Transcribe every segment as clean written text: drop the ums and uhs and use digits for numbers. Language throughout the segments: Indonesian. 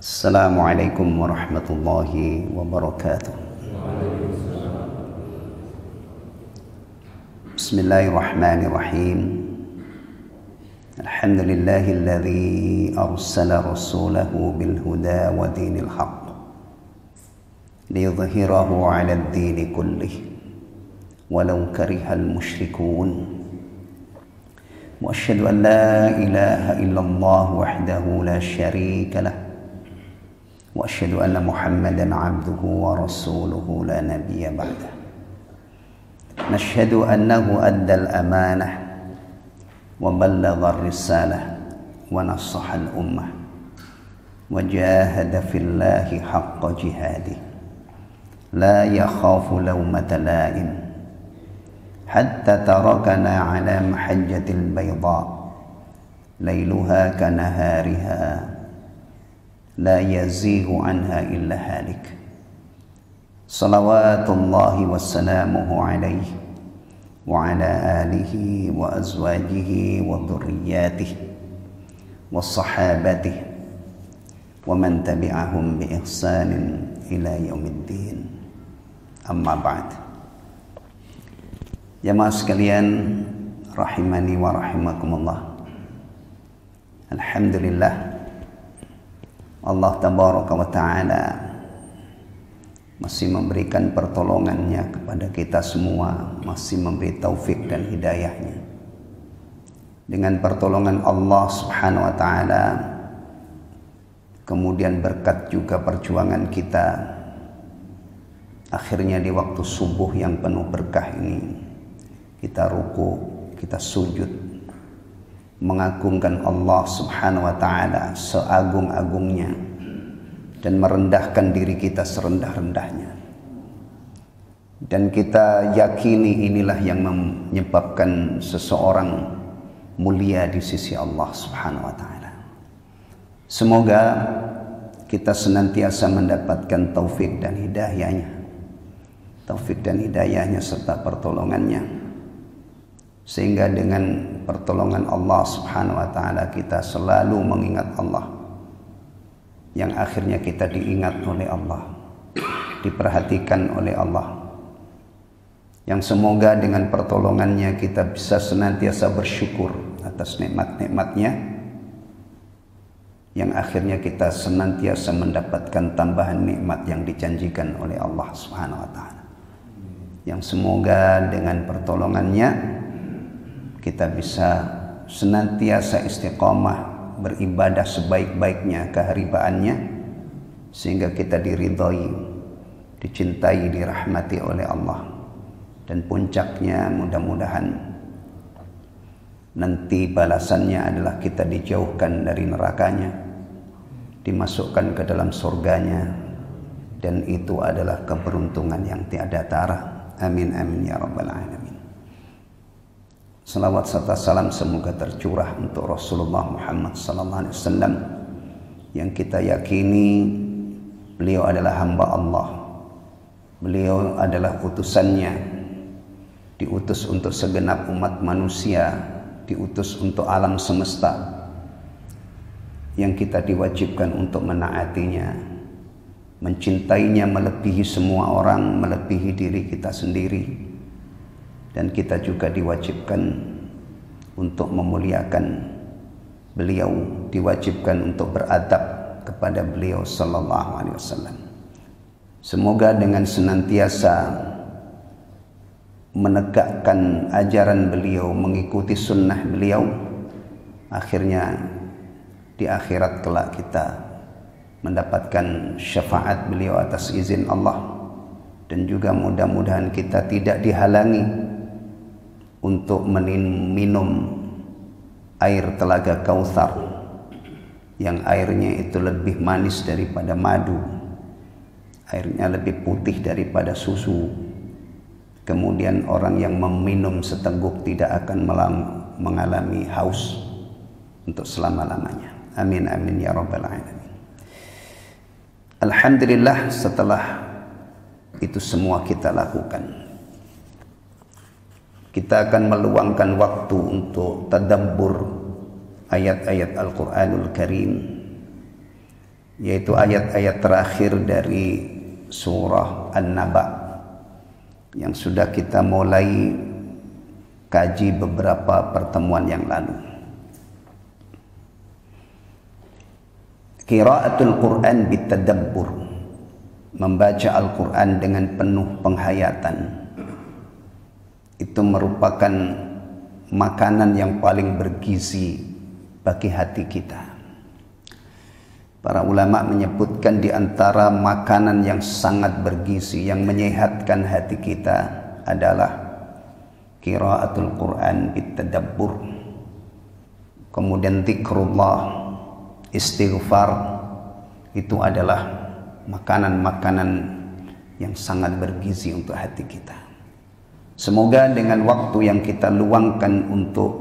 Assalamualaikum warahmatullahi wabarakatuh. Bismillahirrahmanirrahim. Alhamdulillahilladzi arsala rasulahu bil huda wa dinil haqq liyudhhirahu 'alad dini kullih walau karihal musyrikun. Wa asyhadu an la ilaha illallah wahdahu la syarika lah. Wa asyhadu anna Muhammadan 'abduhu wa rasuluhu la nabiyya ba'dah. Nashhadu annahu addal amanah wa ballagha ar-risalah wa nasaha al-ummah wa jahada fillahi haqqa jihadih la yakhafu lawmata la'im hatta tarakana 'ala mahajjatil bayda lailuha kanahariha la yazighu anha illa halik. Salawatullahi wassalamuhu alaihi wa ala alihi wa azwajihi wa dhurriyyatihi wa sahabatihi wa man tabi'ahum bi ihsanin ila yaumiddin. Amma ba'd. Jamaah sekalian rahimani wa rahimakumullah. Alhamdulillah, Allah tabaraka wa ta'ala masih memberikan pertolongannya kepada kita semua, masih memberi taufik dan hidayahnya. Dengan pertolongan Allah subhanahu wa ta'ala, kemudian berkat juga perjuangan kita, akhirnya di waktu subuh yang penuh berkah ini kita ruku, kita sujud, mengagungkan Allah subhanahu wa ta'ala seagung-agungnya dan merendahkan diri kita serendah-rendahnya. Dan kita yakini inilah yang menyebabkan seseorang mulia di sisi Allah subhanahu wa ta'ala. Semoga kita senantiasa mendapatkan taufik dan hidayahnya, serta pertolongannya, sehingga dengan pertolongan Allah subhanahu wa ta'ala kita selalu mengingat Allah, yang akhirnya kita diingat oleh Allah, diperhatikan oleh Allah, yang semoga dengan pertolongannya kita bisa senantiasa bersyukur atas nikmat-nikmatnya, yang akhirnya kita senantiasa mendapatkan tambahan nikmat yang dijanjikan oleh Allah subhanahu wa ta'ala, yang semoga dengan pertolongannya kita bisa senantiasa istiqamah beribadah sebaik-baiknya keharibaaannya, sehingga kita diridhai, dicintai, dirahmati oleh Allah. Dan puncaknya mudah-mudahan nanti balasannya adalah kita dijauhkan dari nerakanya, dimasukkan ke dalam surganya, dan itu adalah keberuntungan yang tiada tara. Amin amin ya rabbal alamin. Salawat serta salam semoga tercurah untuk Rasulullah Muhammad sallallahu alaihi wasallam, yang kita yakini beliau adalah hamba Allah, beliau adalah utusannya, diutus untuk segenap umat manusia, diutus untuk alam semesta, yang kita diwajibkan untuk menaatinya, mencintainya melebihi semua orang, melebihi diri kita sendiri. Dan kita juga diwajibkan untuk memuliakan beliau, diwajibkan untuk beradab kepada beliau sallallahu alaihi wasallam. Semoga dengan senantiasa menegakkan ajaran beliau, mengikuti sunnah beliau, akhirnya di akhirat kelak kita mendapatkan syafaat beliau atas izin Allah. Dan juga mudah-mudahan kita tidak dihalangi untuk minum air telaga Kautsar, yang airnya itu lebih manis daripada madu, airnya lebih putih daripada susu. Kemudian orang yang meminum seteguk tidak akan mengalami haus untuk selama-lamanya. Amin amin ya rabbal alamin. Alhamdulillah, setelah itu semua kita lakukan, kita akan meluangkan waktu untuk tadabbur ayat-ayat Al-Quranul Karim yaitu ayat-ayat terakhir dari surah An-Naba yang sudah kita mulai kaji beberapa pertemuan yang lalu. Qiraatul Quran bitadabbur, membaca Al-Quran dengan penuh penghayatan, itu merupakan makanan yang paling bergizi bagi hati kita. Para ulama menyebutkan di antara makanan yang sangat bergizi yang menyehatkan hati kita adalah qiraatul Quran bitadabbur, kemudian zikrullah, istighfar. Itu adalah makanan-makanan yang sangat bergizi untuk hati kita. Semoga dengan waktu yang kita luangkan untuk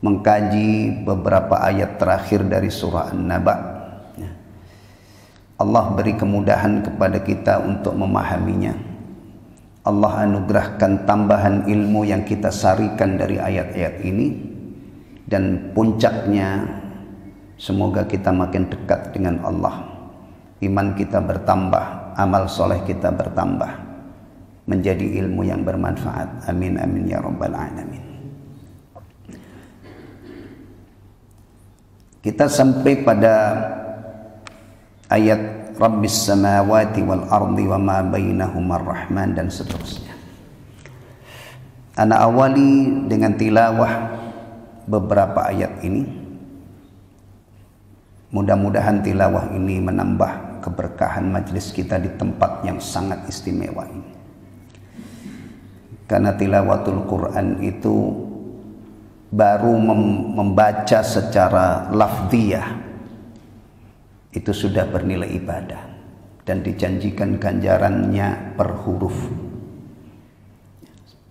mengkaji beberapa ayat terakhir dari surah An-Naba, Allah beri kemudahan kepada kita untuk memahaminya. Allah anugerahkan tambahan ilmu yang kita sarikan dari ayat-ayat ini, dan puncaknya semoga kita makin dekat dengan Allah, iman kita bertambah, amal soleh kita bertambah, menjadi ilmu yang bermanfaat. Amin amin ya rabbal alamin. Kita sampai pada ayat Rabbis samawati wal ardi wa ma bainahuma ar-Rahman dan seterusnya. Ana awali dengan tilawah beberapa ayat ini. Mudah-mudahan tilawah ini menambah keberkahan majlis kita di tempat yang sangat istimewa ini. Karena tilawatul Quran itu baru membaca secara lafdiyah itu sudah bernilai ibadah dan dijanjikan ganjarannya per huruf.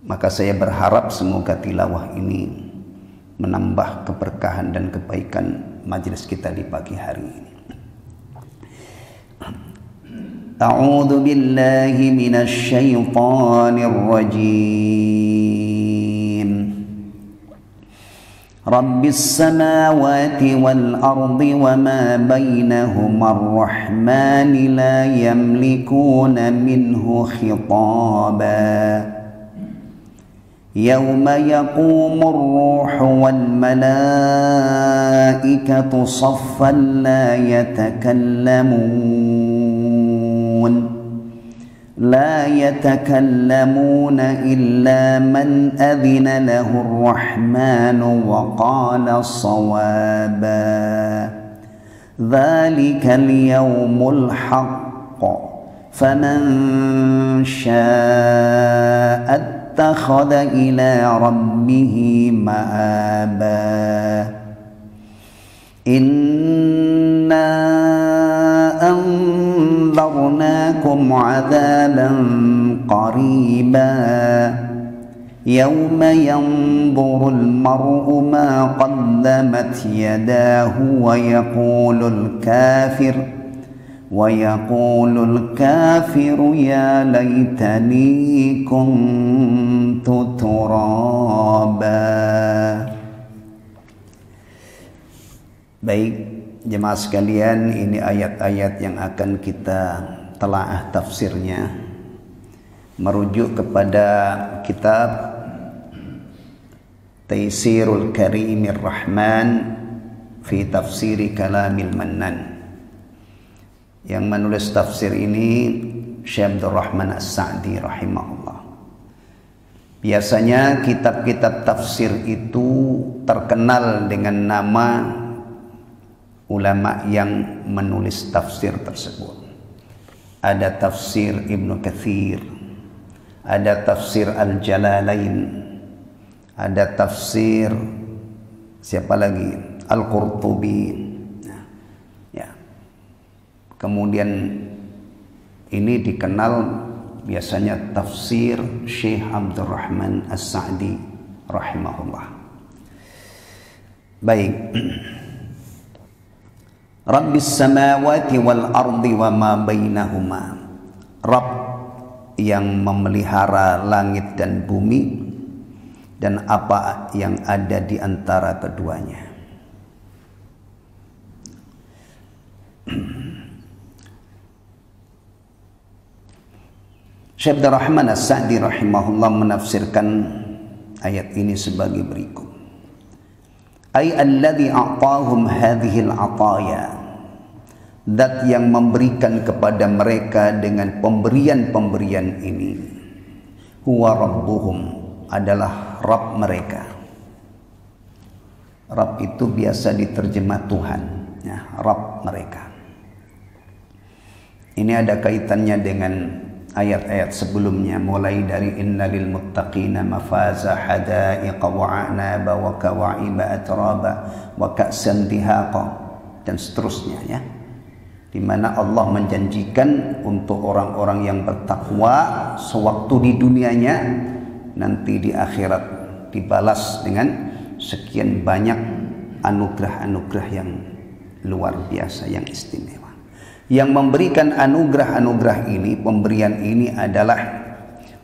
Maka saya berharap semoga tilawah ini menambah keberkahan dan kebaikan majelis kita di pagi hari ini. A'udzu billahi minasy syaithanir rajim. Rabbis samawati wal ardi wa ma bainahuma ar-Rahman la yamlikuna minhu khitaba. يوم يقوم الروح والملائكة صفا لا يتكلمون إلا من أذن له الرحمن وقال صوابا ذلك اليوم الحق فمن شاء اتخذ إلى ربه مآبا إنا أنذرناكم عذابا قريبا يوم ينظر المرء ما قدمت يداه ويقول الكافر يا ليتني كنت ترابا. Baik jemaah sekalian, ini ayat-ayat yang akan kita telaah tafsirnya merujuk kepada kitab Taisirul Karimir Rahman fi Tafsiri Kalamil Mannan. Yang menulis tafsir ini Syekh Abdul Rahman As-Sa'di rahimahullah. Biasanya kitab-kitab tafsir itu terkenal dengan nama ulama yang menulis tafsir tersebut. Ada tafsir Ibnu Katsir, ada tafsir Al-Jalalain, ada tafsir siapa lagi? Al-Qurtubi. Kemudian ini dikenal biasanya tafsir Syekh Abdul Rahman As-Sa'di rahimahullah. Baik. Rabbis samawati wal ardi wa ma bainahuma. Rabb yang memelihara langit dan bumi dan apa yang ada di antara keduanya. Syekh Abdul Rahman As-Sa'di rahimahullah menafsirkan ayat ini sebagai berikut. Ay alladhi a'tahum hadhil ataya, zat yang memberikan kepada mereka dengan pemberian-pemberian ini, huwa rabbuhum, adalah Rabb mereka. Rabb itu biasa diterjemah Tuhan, ya, Rabb mereka. Ini ada kaitannya dengan ayat-ayat sebelumnya, mulai dari innalil muttaqina mafaza hadaiqa wa a'naba wa kawa'iba atraba wa ka'san dihaqa, dan seterusnya, ya, di mana Allah menjanjikan untuk orang-orang yang bertakwa sewaktu di dunianya, nanti di akhirat dibalas dengan sekian banyak anugerah-anugerah yang luar biasa, yang istimewa. Yang memberikan anugerah-anugerah ini, pemberian ini adalah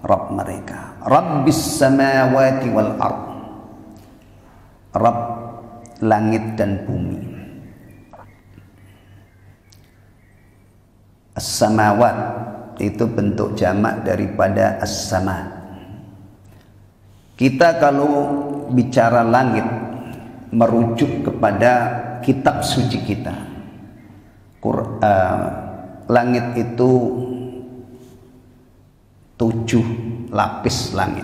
Rabb mereka. Rabbis samawati wal ard, Rabb langit dan bumi. As-samawat itu bentuk jamak daripada as-sama. Kita kalau bicara langit merujuk kepada kitab suci kita. Langit itu 7 lapis langit.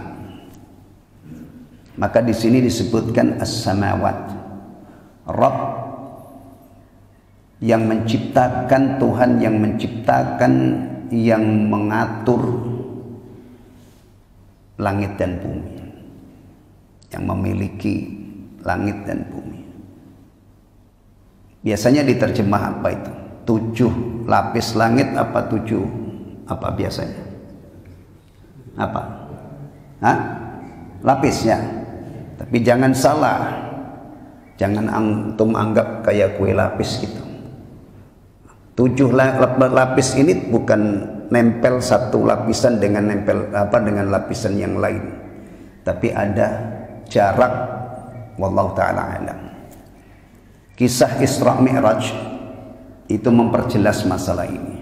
Maka di sini disebutkan as-samawat, Rabb yang menciptakan, Tuhan yang menciptakan, yang mengatur langit dan bumi, yang memiliki langit dan bumi. Biasanya diterjemah apa itu? 7 lapis langit apa 7 apa biasanya? Apa? Hah? Lapisnya. Tapi jangan salah. Jangan antum anggap kayak kue lapis gitu. 7 lapis ini bukan nempel satu lapisan dengan dengan lapisan yang lain. Tapi ada jarak, wallahu taala alam. Kisah Isra Mi'raj itu memperjelas masalah ini.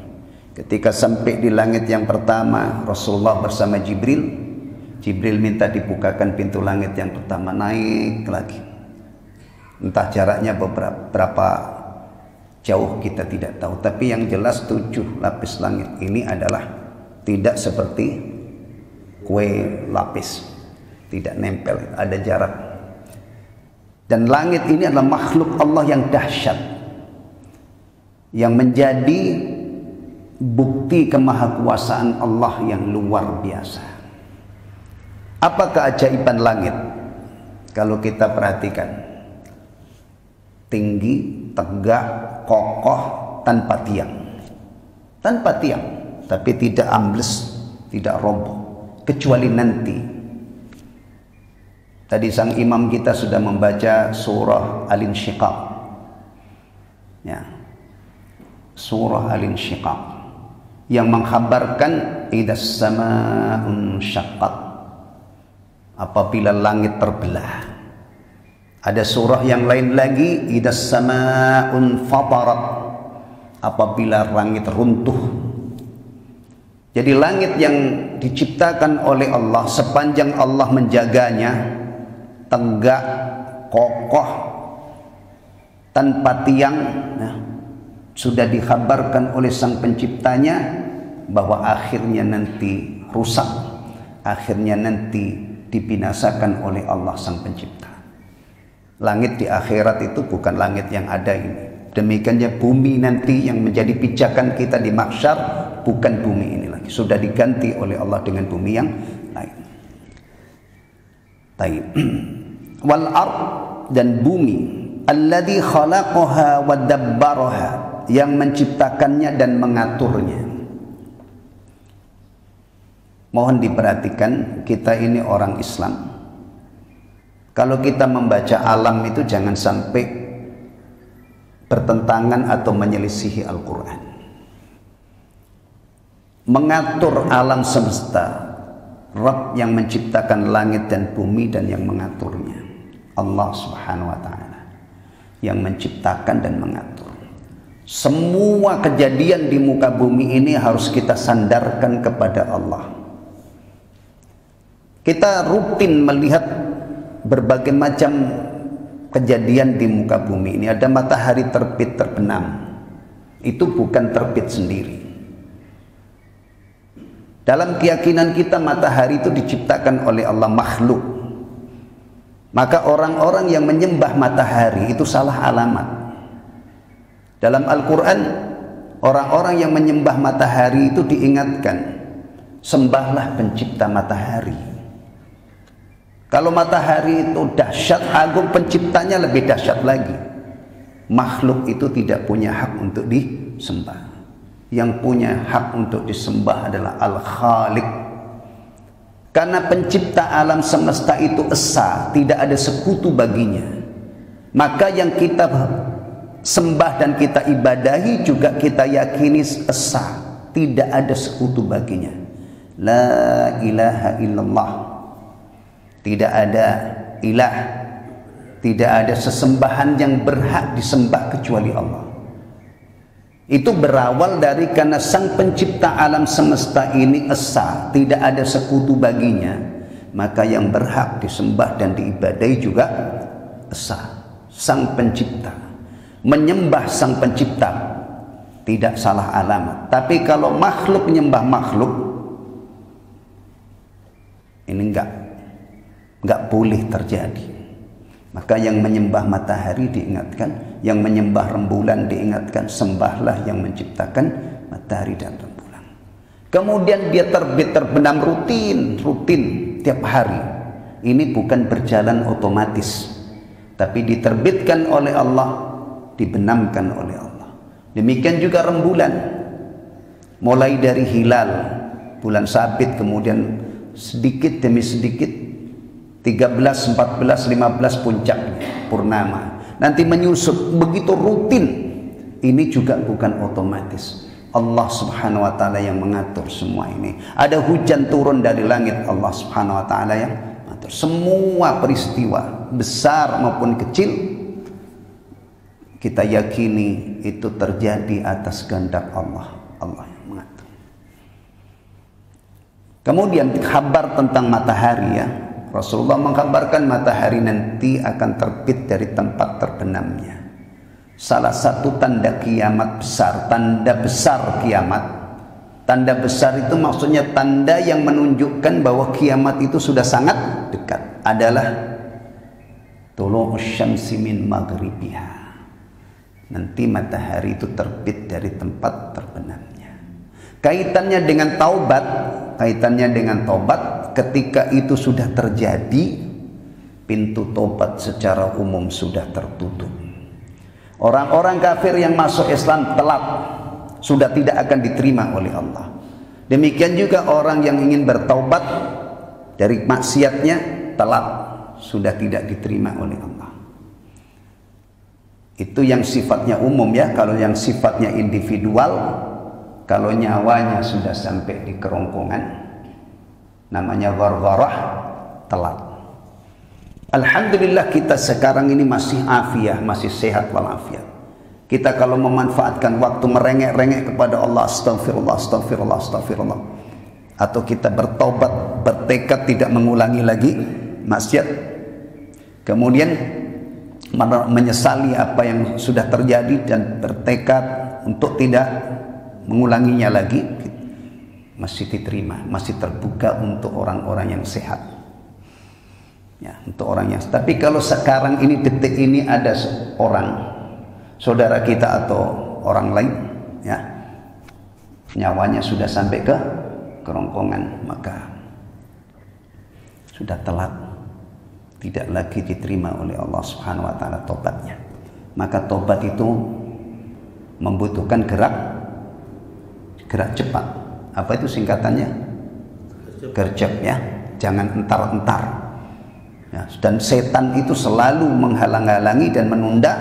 Ketika sampai di langit yang pertama, Rasulullah bersama Jibril minta dibukakan pintu langit yang pertama, naik lagi. Entah jaraknya berapa jauh kita tidak tahu, tapi yang jelas 7 lapis langit ini adalah tidak seperti kue lapis, tidak nempel, ada jarak. Dan langit ini adalah makhluk Allah yang dahsyat, yang menjadi bukti kemahakuasaan Allah yang luar biasa. Apa keajaiban langit? Kalau kita perhatikan, tinggi, tegak, kokoh, tanpa tiang. Tanpa tiang, tapi tidak ambles, tidak roboh, kecuali nanti. Tadi sang imam kita sudah membaca surah Al-Insyiqaq, ya, surah Al-Insyiqaq yang mengkhabarkan idas sama'un syaqqat, apabila langit terbelah. Ada surah yang lain lagi, idas sama'un fatarat, apabila langit runtuh. Jadi langit yang diciptakan oleh Allah, sepanjang Allah menjaganya, tegak, kokoh, tanpa tiang, nah, sudah dikhabarkan oleh sang penciptanya bahwa akhirnya nanti rusak, akhirnya nanti dibinasakan oleh Allah sang pencipta. Langit di akhirat itu bukan langit yang ada ini. Demikiannya bumi nanti yang menjadi pijakan kita di mahsyar, bukan bumi ini lagi, sudah diganti oleh Allah dengan bumi yang lain. Taib. Wal ard, dan bumi, alladzi khalaqaha wa dabbaraha, yang menciptakannya dan mengaturnya. Mohon diperhatikan, kita ini orang Islam. Kalau kita membaca alam itu jangan sampai bertentangan atau menyelisihi Al-Quran. Mengatur alam semesta, Rabb yang menciptakan langit dan bumi dan yang mengaturnya, Allah Subhanahu wa ta'ala yang menciptakan dan mengatur. Semua kejadian di muka bumi ini harus kita sandarkan kepada Allah. Kita rutin melihat berbagai macam kejadian di muka bumi ini. Ada matahari terbit terbenam, itu bukan terbit sendiri. Dalam keyakinan kita matahari itu diciptakan oleh Allah, makhluk. Maka orang-orang yang menyembah matahari itu salah alamat. Dalam Al-Quran, orang-orang yang menyembah matahari itu diingatkan, sembahlah pencipta matahari. Kalau matahari itu dahsyat agung, penciptanya lebih dahsyat lagi. Makhluk itu tidak punya hak untuk disembah. Yang punya hak untuk disembah adalah Al-Khaliq. Karena pencipta alam semesta itu esa, tidak ada sekutu baginya. Maka yang kita sembah dan kita ibadahi juga kita yakini esa, tidak ada sekutu baginya. La ilaha illallah. Tidak ada ilah, tidak ada sesembahan yang berhak disembah kecuali Allah. Itu berawal dari karena sang pencipta alam semesta ini esa, tidak ada sekutu baginya, maka yang berhak disembah dan diibadahi juga esa, sang pencipta. Menyembah sang pencipta tidak salah alamat. Tapi kalau makhluk menyembah makhluk, ini enggak boleh terjadi. Maka yang menyembah matahari diingatkan, yang menyembah rembulan diingatkan, sembahlah yang menciptakan matahari dan rembulan. Kemudian dia terbit terbenam rutin tiap hari. Ini bukan berjalan otomatis, tapi diterbitkan oleh Allah, dibenamkan oleh Allah. Demikian juga rembulan, mulai dari hilal, bulan sabit, kemudian sedikit demi sedikit 13, 14, 15 puncaknya purnama, nanti menyusut, begitu rutin. Ini juga bukan otomatis. Allah subhanahu wa ta'ala yang mengatur semua ini. Ada hujan turun dari langit, Allah subhanahu wa ta'ala yang mengatur. Semua peristiwa besar maupun kecil kita yakini itu terjadi atas kehendak Allah. Allah yang mengatur. Kemudian kabar tentang matahari, ya, Rasulullah mengkabarkan matahari nanti akan terbit dari tempat terbenamnya. Salah satu tanda kiamat besar, tanda besar kiamat. Tanda besar itu maksudnya tanda yang menunjukkan bahwa kiamat itu sudah sangat dekat, adalah tulu'us syamsi min maghribiha. Nanti matahari itu terbit dari tempat terbenamnya. Kaitannya dengan taubat, ketika itu sudah terjadi, pintu tobat secara umum sudah tertutup. Orang-orang kafir yang masuk Islam telat, sudah tidak akan diterima oleh Allah. Demikian juga orang yang ingin bertaubat dari maksiatnya telat, sudah tidak diterima oleh Allah. Itu yang sifatnya umum, ya. Kalau yang sifatnya individual, kalau nyawanya sudah sampai di kerongkongan, namanya ghargharah, telat. Alhamdulillah kita sekarang ini masih afiah, masih sehat walafiat. Kita kalau memanfaatkan waktu merengek-rengek kepada Allah, astagfirullah, astagfirullah, astagfirullah, atau kita bertaubat, bertekad tidak mengulangi lagi maksiat, kemudian menyesali apa yang sudah terjadi dan bertekad untuk tidak mengulanginya lagi, masih diterima, masih terbuka untuk orang-orang yang sehat, ya, untuk orang yang. Tapi kalau sekarang ini, detik ini, ada seorang saudara kita atau orang lain, ya, nyawanya sudah sampai ke kerongkongan, maka sudah telat, tidak lagi diterima oleh Allah subhanahu wa ta'ala tobatnya. Maka tobat itu membutuhkan gerak cepat. Apa itu singkatannya? Gercep, ya. Jangan entar-entar, ya. Dan setan itu selalu menghalang-halangi dan menunda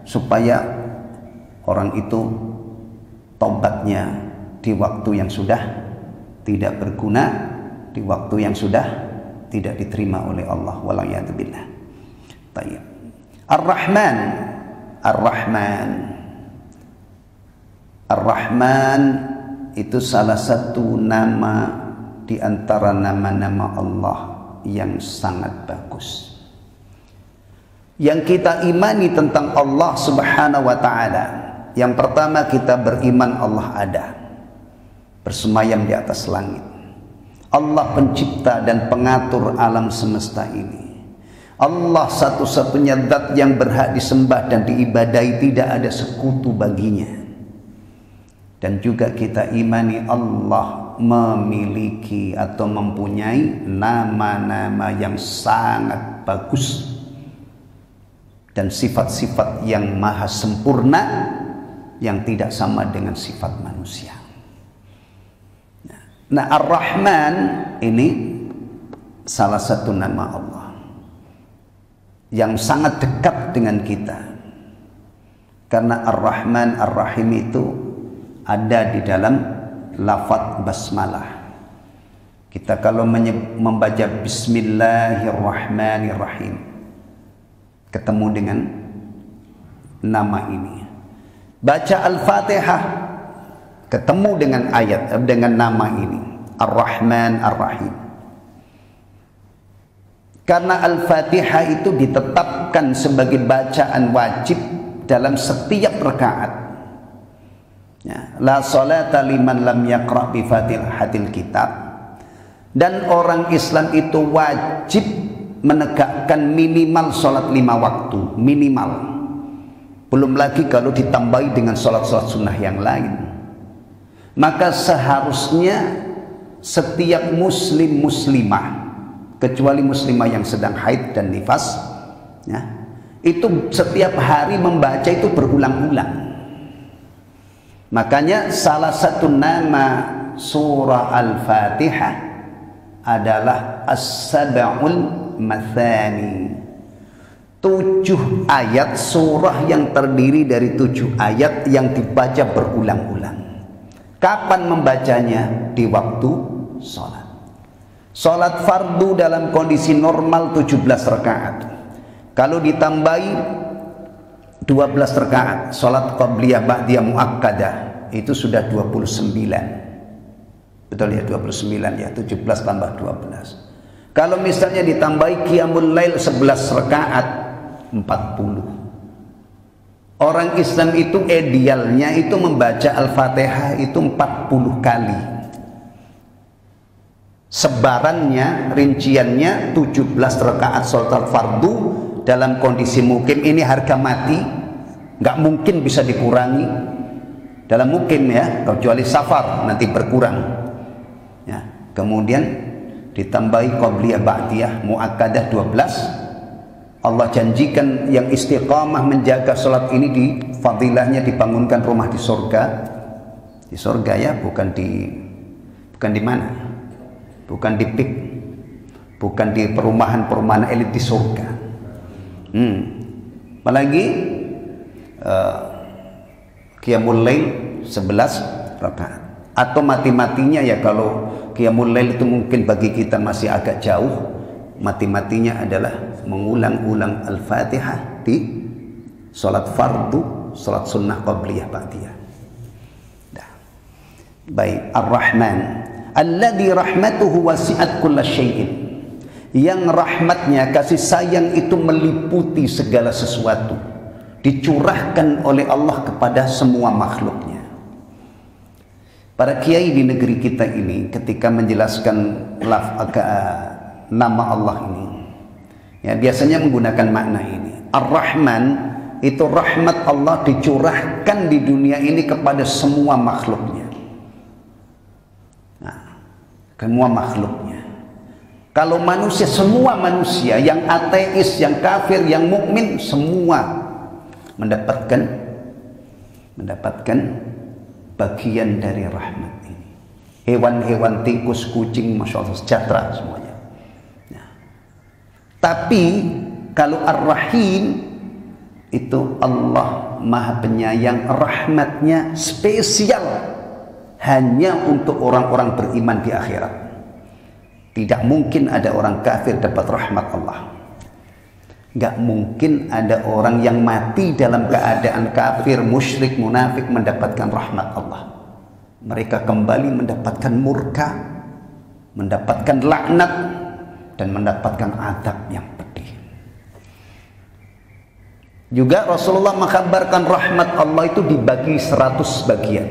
supaya orang itu tobatnya di waktu yang sudah tidak berguna, di waktu yang sudah tidak diterima oleh Allah. Wala'iyatubillah. Baik. Ar-Rahman, Ar-Rahman, Ar-Rahman itu salah satu nama di antara nama-nama Allah yang sangat bagus. Yang kita imani tentang Allah Subhanahu wa ta'ala, yang pertama kita beriman Allah ada, bersemayam di atas langit. Allah pencipta dan pengatur alam semesta ini. Allah satu-satunya zat yang berhak disembah dan diibadahi, tidak ada sekutu baginya. Dan juga kita imani Allah memiliki atau mempunyai nama-nama yang sangat bagus dan sifat-sifat yang maha sempurna yang tidak sama dengan sifat manusia. Nah, Ar-Rahman ini salah satu nama Allah yang sangat dekat dengan kita, karena Ar-Rahman Ar-Rahim itu ada di dalam lafaz basmalah. Kita kalau membaca Bismillahirrahmanirrahim, ketemu dengan nama ini. Baca Al-Fatihah, ketemu dengan ayat dengan nama ini, Ar-Rahman Ar-Rahim. Karena Al-Fatihah itu ditetapkan sebagai bacaan wajib dalam setiap rakaat. Ya, la salata liman lam yaqra' bi Fatihatil kitab. Dan orang Islam itu wajib menegakkan minimal sholat 5 waktu, minimal. Belum lagi kalau ditambahi dengan sholat-sholat sunnah yang lain. Maka seharusnya setiap muslim muslimah, kecuali muslimah yang sedang haid dan nifas, ya, itu setiap hari membaca itu berulang-ulang. Makanya salah satu nama surah Al-Fatihah adalah As-Sab'ul Mathani. 7 ayat surah yang terdiri dari 7 ayat yang dibaca berulang-ulang. Kapan membacanya? Di waktu sholat. Sholat fardu dalam kondisi normal 17 rakaat. Kalau ditambahi 12 rakaat, sholat qabliyah ba'diyah muakkadah, itu sudah 29. Betul ya, 29 ya, 17 tambah 12. Kalau misalnya ditambahi qiyamul lail 11 rakaat, 40. Orang Islam itu idealnya itu membaca Al-Fatihah itu 40 kali. Sebarannya, rinciannya 17 rakaat sholat fardu dalam kondisi mukim, ini harga mati, nggak mungkin bisa dikurangi dalam mukim ya, kecuali safar nanti berkurang ya. Kemudian ditambahi qabliyah ba'diyah muakkadah 12. Allah janjikan yang istiqamah menjaga sholat ini di fadilahnya dibangunkan rumah di surga. Di surga ya, bukan di mana, bukan di PIK, bukan di perumahan elit, di surga. Apalagi qiyamul lail 11 rakaat. Atau mati-matinya ya, kalau qiyamul lail itu mungkin bagi kita masih agak jauh, mati-matinya adalah mengulang-ulang Al-Fatihah di sholat fardu, sholat sunnah qabliyah ba'diyah. Baik, Ar-Rahman alladzi rahmatuhu wasi'at kulla syai'in, yang rahmatnya, kasih sayang itu meliputi segala sesuatu, dicurahkan oleh Allah kepada semua makhluknya. Para kiai di negeri kita ini ketika menjelaskan nama Allah ini ya, biasanya menggunakan makna ini. Ar-Rahman itu rahmat Allah dicurahkan di dunia ini kepada semua makhluknya. Nah, semua makhluknya. Kalau manusia, semua manusia, yang ateis, yang kafir, yang mukmin, semua mendapatkan bagian dari rahmat ini. Hewan-hewan, tikus, kucing, masya Allah sejahtera semuanya. Nah, tapi kalau Ar-Rahim itu Allah Maha Penyayang, rahmatnya spesial hanya untuk orang-orang beriman di akhirat. Tidak mungkin ada orang kafir dapat rahmat Allah. Gak mungkin ada orang yang mati dalam keadaan kafir, musyrik, munafik mendapatkan rahmat Allah. Mereka kembali mendapatkan murka mendapatkan laknat dan mendapatkan azab yang pedih. Juga Rasulullah mengkabarkan rahmat Allah itu dibagi 100 bagian.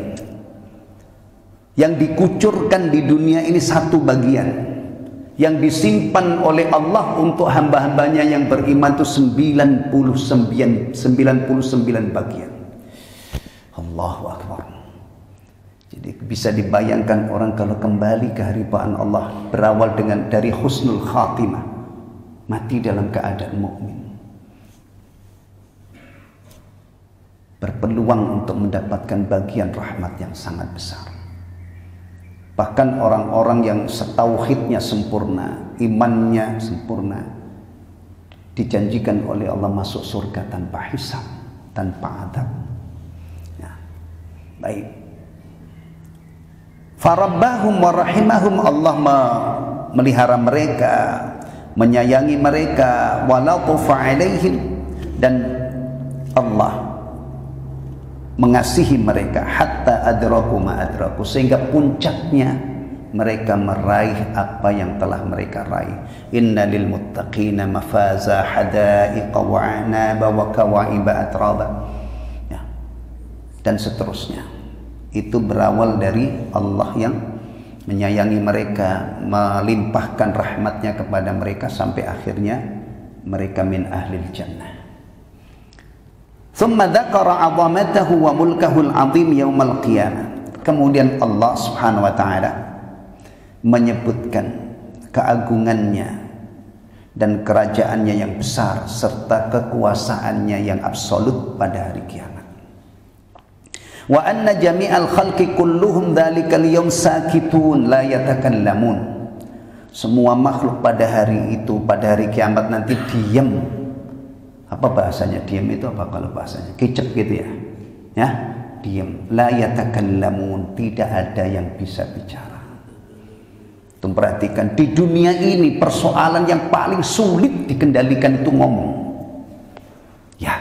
Yang dikucurkan di dunia ini 1 bagian. Yang disimpan oleh Allah untuk hamba-hambanya yang beriman itu 99 bagian. Allahu Akbar. Jadi bisa dibayangkan orang kalau kembali ke haribaan Allah berawal dari husnul khatimah, mati dalam keadaan mukmin, berpeluang untuk mendapatkan bagian rahmat yang sangat besar. Bahkan orang-orang yang tauhidnya sempurna, imannya sempurna, dijanjikan oleh Allah masuk surga tanpa hisab, tanpa adab. Ya. Baik. Farabbahum wa rahimahum, Allah melihara mereka, menyayangi mereka, walatufa alaihim, dan Allah mengasihi mereka hatta adraku ma adraku, sehingga puncaknya mereka meraih apa yang telah mereka raih. Inna lil muttaqina mafaza hadaiqa wa anaba wa kawaiba atraba, ya. Dan seterusnya. Itu berawal dari Allah yang menyayangi mereka, melimpahkan rahmatnya kepada mereka sampai akhirnya mereka min ahlil jannah. Thumma dzakara 'azamatahu wa mulkahu al-'azim yaumal qiyamah. Kemudian Allah Subhanahu wa taala menyebutkan keagungannya dan kerajaannya yang besar serta kekuasaannya yang absolut pada hari kiamat. Wa anna jami'al khalqi kulluhum dzalikal yaum sakitun la yatakallamun. Semua makhluk pada hari itu, pada hari kiamat nanti diam. Apa bahasanya diam itu? Apa kalau bahasanya kicep gitu ya? Ya, diam. La yatakallamun, tidak ada yang bisa bicara. Tuh perhatikan, di dunia ini persoalan yang paling sulit dikendalikan itu ngomong. Ya.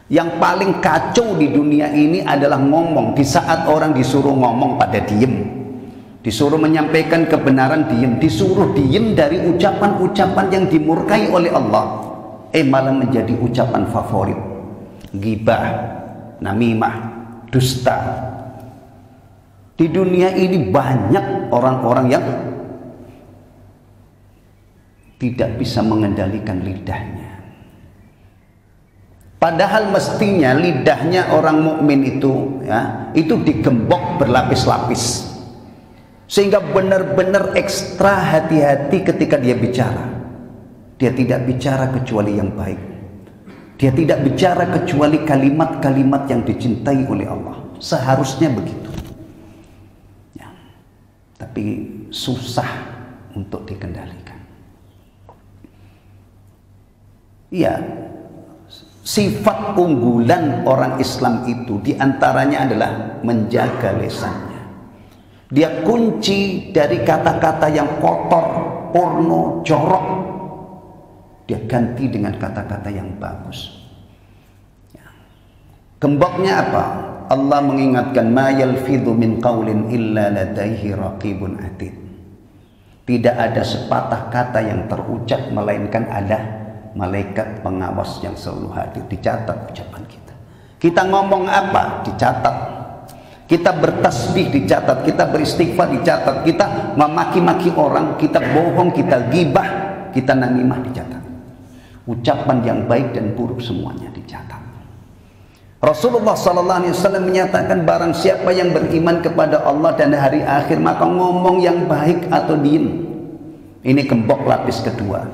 Yang paling kacau di dunia ini adalah ngomong. Di saat orang disuruh ngomong pada diem, disuruh menyampaikan kebenaran diem, disuruh diem dari ucapan-ucapan yang dimurkai oleh Allah, malah menjadi ucapan favorit. Ghibah, namimah, dusta. Di dunia ini banyak orang-orang yang tidak bisa mengendalikan lidahnya. Padahal mestinya lidahnya orang mukmin itu, ya, itu digembok berlapis-lapis, sehingga benar-benar ekstra hati-hati ketika dia bicara. Dia tidak bicara kecuali yang baik. Dia tidak bicara kecuali kalimat-kalimat yang dicintai oleh Allah. Seharusnya begitu. Ya. Tapi susah untuk dikendalikan. Iya. Sifat unggulan orang Islam itu diantaranya adalah menjaga lisannya. Dia kunci dari kata-kata yang kotor, porno, jorok. Dia ganti dengan kata-kata yang bagus. Ya. Gemboknya apa? Allah mengingatkan, ma yalfidhu min qaulin illa ladaihi raqibun atid. Tidak ada sepatah kata yang terucap melainkan ada malaikat pengawas yang selalu hadir. Dicatat ucapan kita. Kita ngomong apa? Dicatat. Kita bertasbih dicatat. Kita beristighfar dicatat. Kita memaki-maki orang, kita bohong, kita gibah, kita namimah dicatat. Ucapan yang baik dan buruk semuanya dicatat. Rasulullah SAW menyatakan, barang siapa yang beriman kepada Allah dan hari akhir, maka ngomong yang baik atau diem. Ini gembok lapis kedua.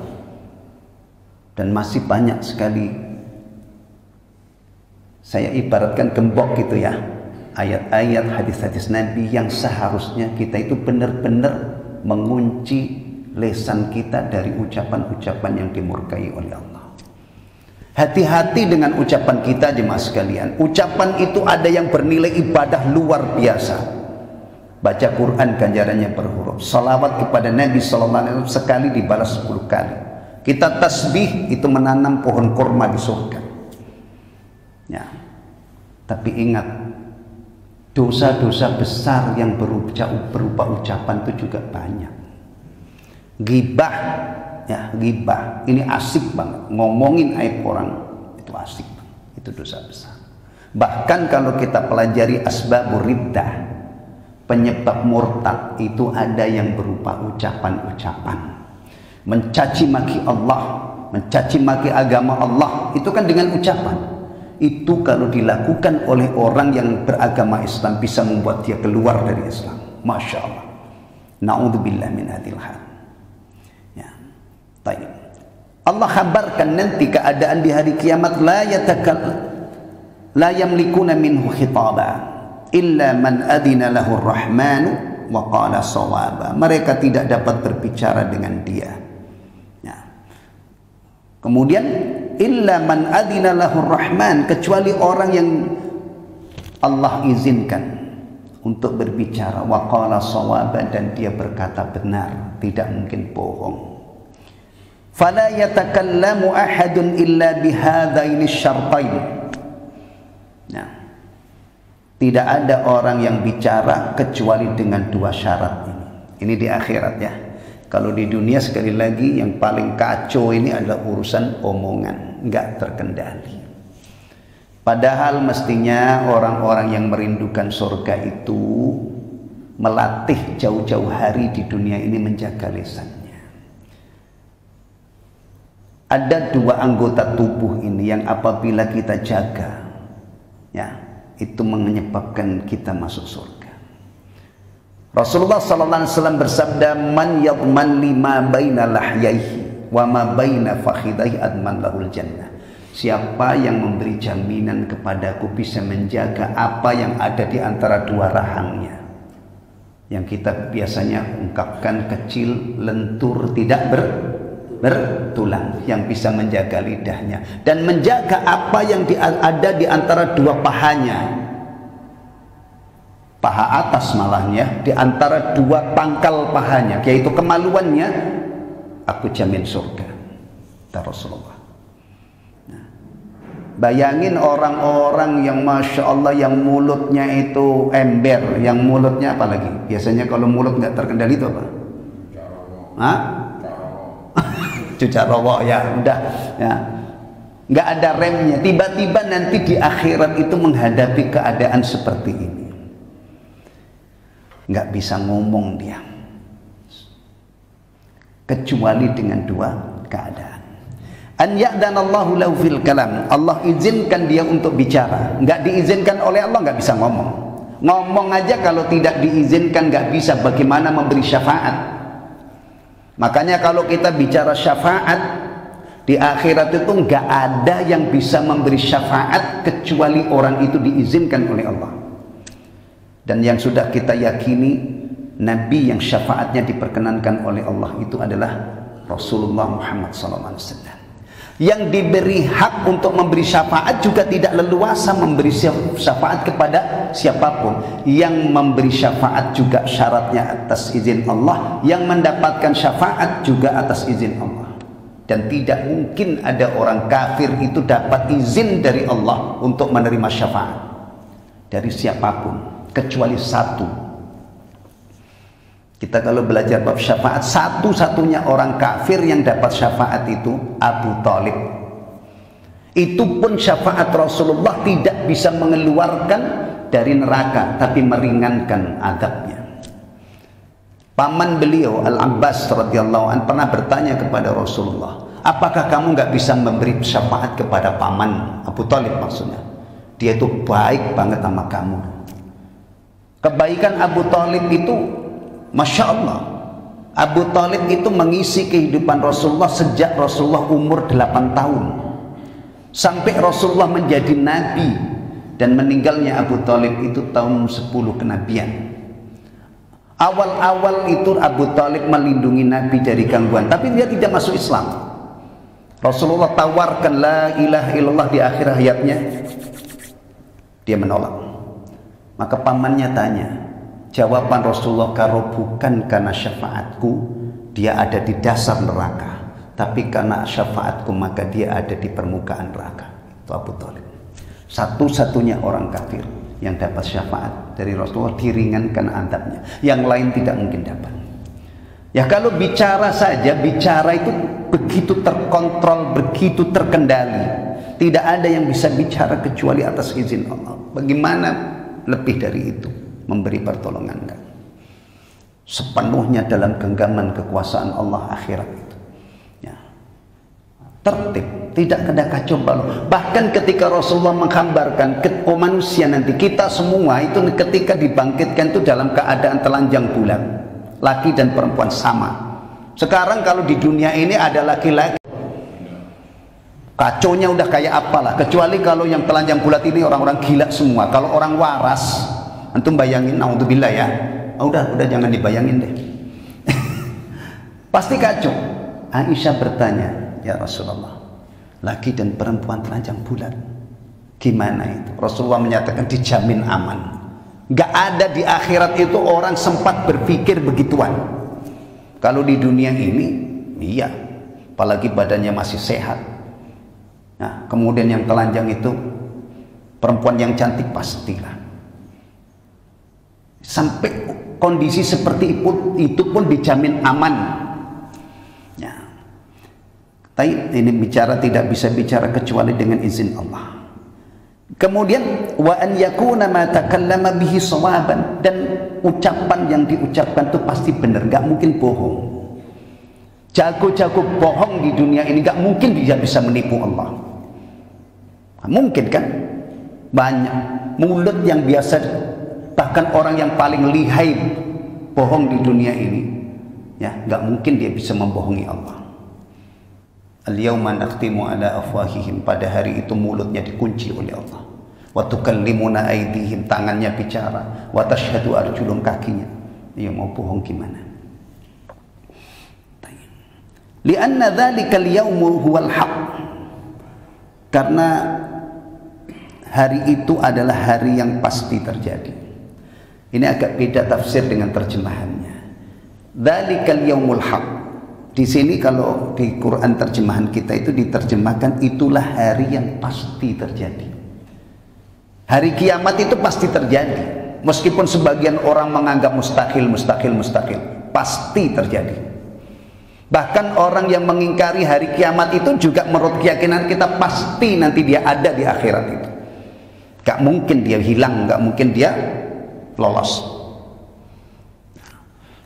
Dan masih banyak sekali, saya ibaratkan gembok gitu ya, ayat-ayat, hadis-hadis Nabi yang seharusnya kita itu benar-benar mengunci lisan kita dari ucapan-ucapan yang dimurkai oleh Allah. Hati-hati dengan ucapan kita, jemaah sekalian. Ucapan itu ada yang bernilai ibadah luar biasa. Baca Quran ganjarannya per huruf. Salawat kepada Nabi SAW sekali dibalas 10 kali. Kita tasbih itu menanam pohon kurma di surga. Ya. Tapi ingat, dosa-dosa besar yang berupa ucapan itu juga banyak. Ghibah, ya ghibah. Ini asik banget. Ngomongin aib orang itu asik banget. Itu dosa besar. Bahkan kalau kita pelajari asbabur riddah, penyebab murtad itu ada yang berupa ucapan-ucapan. Mencaci maki Allah, mencaci maki agama Allah, itu kan dengan ucapan. Itu kalau dilakukan oleh orang yang beragama Islam bisa membuat dia keluar dari Islam. Masya Allah. Na'udzubillah min hadhil hal. Ya. Baik. Allah kabarkan nanti keadaan di hari kiamat, la yamlikuna minhu khitaba illa man adina lahu rahmanu wa qala sawaba. Mereka tidak dapat berbicara dengan dia. Ya. Kemudian illa man adina lahur rahman, kecuali orang yang Allah izinkan untuk berbicara, wa qala shawaba, dan dia berkata benar, tidak mungkin bohong. Fala yatakallamu ahadun illa bihadzaini syartain. Nah, tidak ada orang yang bicara kecuali dengan dua syarat ini. Ini di akhirat ya. Kalau di dunia sekali lagi yang paling kacau ini adalah urusan omongan, nggak terkendali. Padahal mestinya orang-orang yang merindukan surga itu melatih jauh-jauh hari di dunia ini menjaga lisannya. Ada dua anggota tubuh ini yang apabila kita jaga, ya, itu menyebabkan kita masuk surga. Rasulullah sallallahu alaihi wasallam bersabda, man yadman lima baina lahyaihi wa ma baina fakhidaihi adman lahul jannah. Siapa yang memberi jaminan kepadaku bisa menjaga apa yang ada di antara dua rahangnya, yang kita biasanya ungkapkan kecil, lentur, tidak bertulang, yang bisa menjaga lidahnya dan menjaga apa yang ada di antara dua pahanya, paha atas malahnya, di antara dua pangkal pahanya, yaitu kemaluannya, aku jamin surga, kata Rasulullah. Nah, bayangin orang-orang yang Masya Allah, yang mulutnya itu ember, yang mulutnya apa lagi? Biasanya kalau mulut nggak terkendali itu apa? Hah? Cucak rawa, ya udah, ya nggak ada remnya. Tiba-tiba nanti di akhirat itu menghadapi keadaan seperti ini. Nggak bisa ngomong dia, kecuali dengan dua keadaan. An ya'danallahu lahu fil kalam, Allah izinkan dia untuk bicara. Nggak diizinkan oleh Allah, nggak bisa ngomong. Ngomong aja kalau tidak diizinkan nggak bisa, bagaimana memberi syafaat? Makanya kalau kita bicara syafaat di akhirat itu nggak ada yang bisa memberi syafaat kecuali orang itu diizinkan oleh Allah. Dan yang sudah kita yakini, Nabi yang syafaatnya diperkenankan oleh Allah itu adalah Rasulullah Muhammad SAW. Yang diberi hak untuk memberi syafaat juga tidak leluasa memberi syafaat kepada siapapun. Yang memberi syafaat juga syaratnya atas izin Allah, yang mendapatkan syafaat juga atas izin Allah. Dan tidak mungkin ada orang kafir itu dapat izin dari Allah untuk menerima syafaat dari siapapun, kecuali satu. Kita kalau belajar bab syafaat, satu-satunya orang kafir yang dapat syafaat itu Abu Thalib. Itu pun syafaat Rasulullah tidak bisa mengeluarkan dari neraka, tapi meringankan azabnya. Paman beliau Al-Abbas radhiyallahu anhu pernah bertanya kepada Rasulullah, apakah kamu nggak bisa memberi syafaat kepada paman Abu Thalib? Maksudnya dia itu baik banget sama kamu. Kebaikan Abu Thalib itu, Masya Allah, Abu Thalib itu mengisi kehidupan Rasulullah sejak Rasulullah umur 8 tahun sampai Rasulullah menjadi Nabi, dan meninggalnya Abu Thalib itu tahun 10 kenabian. Awal-awal itu Abu Thalib melindungi Nabi dari gangguan, tapi dia tidak masuk Islam. Rasulullah tawarkan la ilaha illallah di akhir hayatnya, dia menolak. Maka pamannya tanya, jawaban Rasulullah, kalau bukan karena syafaatku dia ada di dasar neraka, tapi karena syafaatku maka dia ada di permukaan neraka. Itu Abu Thalib, satu-satunya orang kafir yang dapat syafaat dari Rasulullah, diringankan azabnya. Yang lain tidak mungkin dapat. Ya kalau bicara saja, bicara itu begitu terkontrol, begitu terkendali. Tidak ada yang bisa bicara kecuali atas izin Allah. Bagaimana lebih dari itu memberi pertolongan? Sepenuhnya dalam genggaman kekuasaan Allah akhirat itu. Ya. Tertib, tidak ada kacau balau. Bahkan ketika Rasulullah menggambarkan manusia nanti, kita semua itu ketika dibangkitkan itu dalam keadaan telanjang bulat, laki dan perempuan sama. Sekarang kalau di dunia ini ada laki-laki, kacaunya udah kayak apalah. Kecuali kalau yang telanjang bulat ini orang-orang gila semua. Kalau orang waras, antum bayangin, naudzubillah ya. Udah jangan dibayangin deh. Pasti kacau. Aisyah bertanya, ya Rasulullah, laki dan perempuan telanjang bulat, gimana itu? Rasulullah menyatakan dijamin aman. Gak ada di akhirat itu orang sempat berpikir begituan. Kalau di dunia ini, iya, apalagi badannya masih sehat. Nah, kemudian yang telanjang itu perempuan yang cantik pastilah. Sampai kondisi seperti itu pun dijamin aman. Ya. Tapi ini bicara tidak bisa bicara kecuali dengan izin Allah. Kemudian wa an yakuna ma takallama bihi shawaban, dan ucapan yang diucapkan itu pasti benar, nggak mungkin bohong. Jago-jago bohong di dunia ini nggak mungkin dia bisa menipu Allah. Mungkin kan? Banyak mulut yang biasa, bahkan orang yang paling lihai bohong di dunia ini, ya nggak mungkin dia bisa membohongi Allah. Al-yawma nakhtimu ala afwahihim, pada hari itu mulutnya dikunci oleh Allah. Wa tukallimuna aydihim, tangannya bicara. Wa tashhadu arjulum, kakinya. Dia mau bohong gimana? Lianna dzalikal yawmu huwal haqq, karena hari itu adalah hari yang pasti terjadi. Ini agak beda tafsir dengan terjemahannya. Dzalikal yaumul haq. Di sini kalau di Quran terjemahan kita itu diterjemahkan itulah hari yang pasti terjadi. Hari kiamat itu pasti terjadi. Meskipun sebagian orang menganggap mustahil, pasti terjadi. Bahkan orang yang mengingkari hari kiamat itu juga menurut keyakinan kita pasti nanti dia ada di akhirat itu. Gak mungkin dia hilang, gak mungkin dia lolos.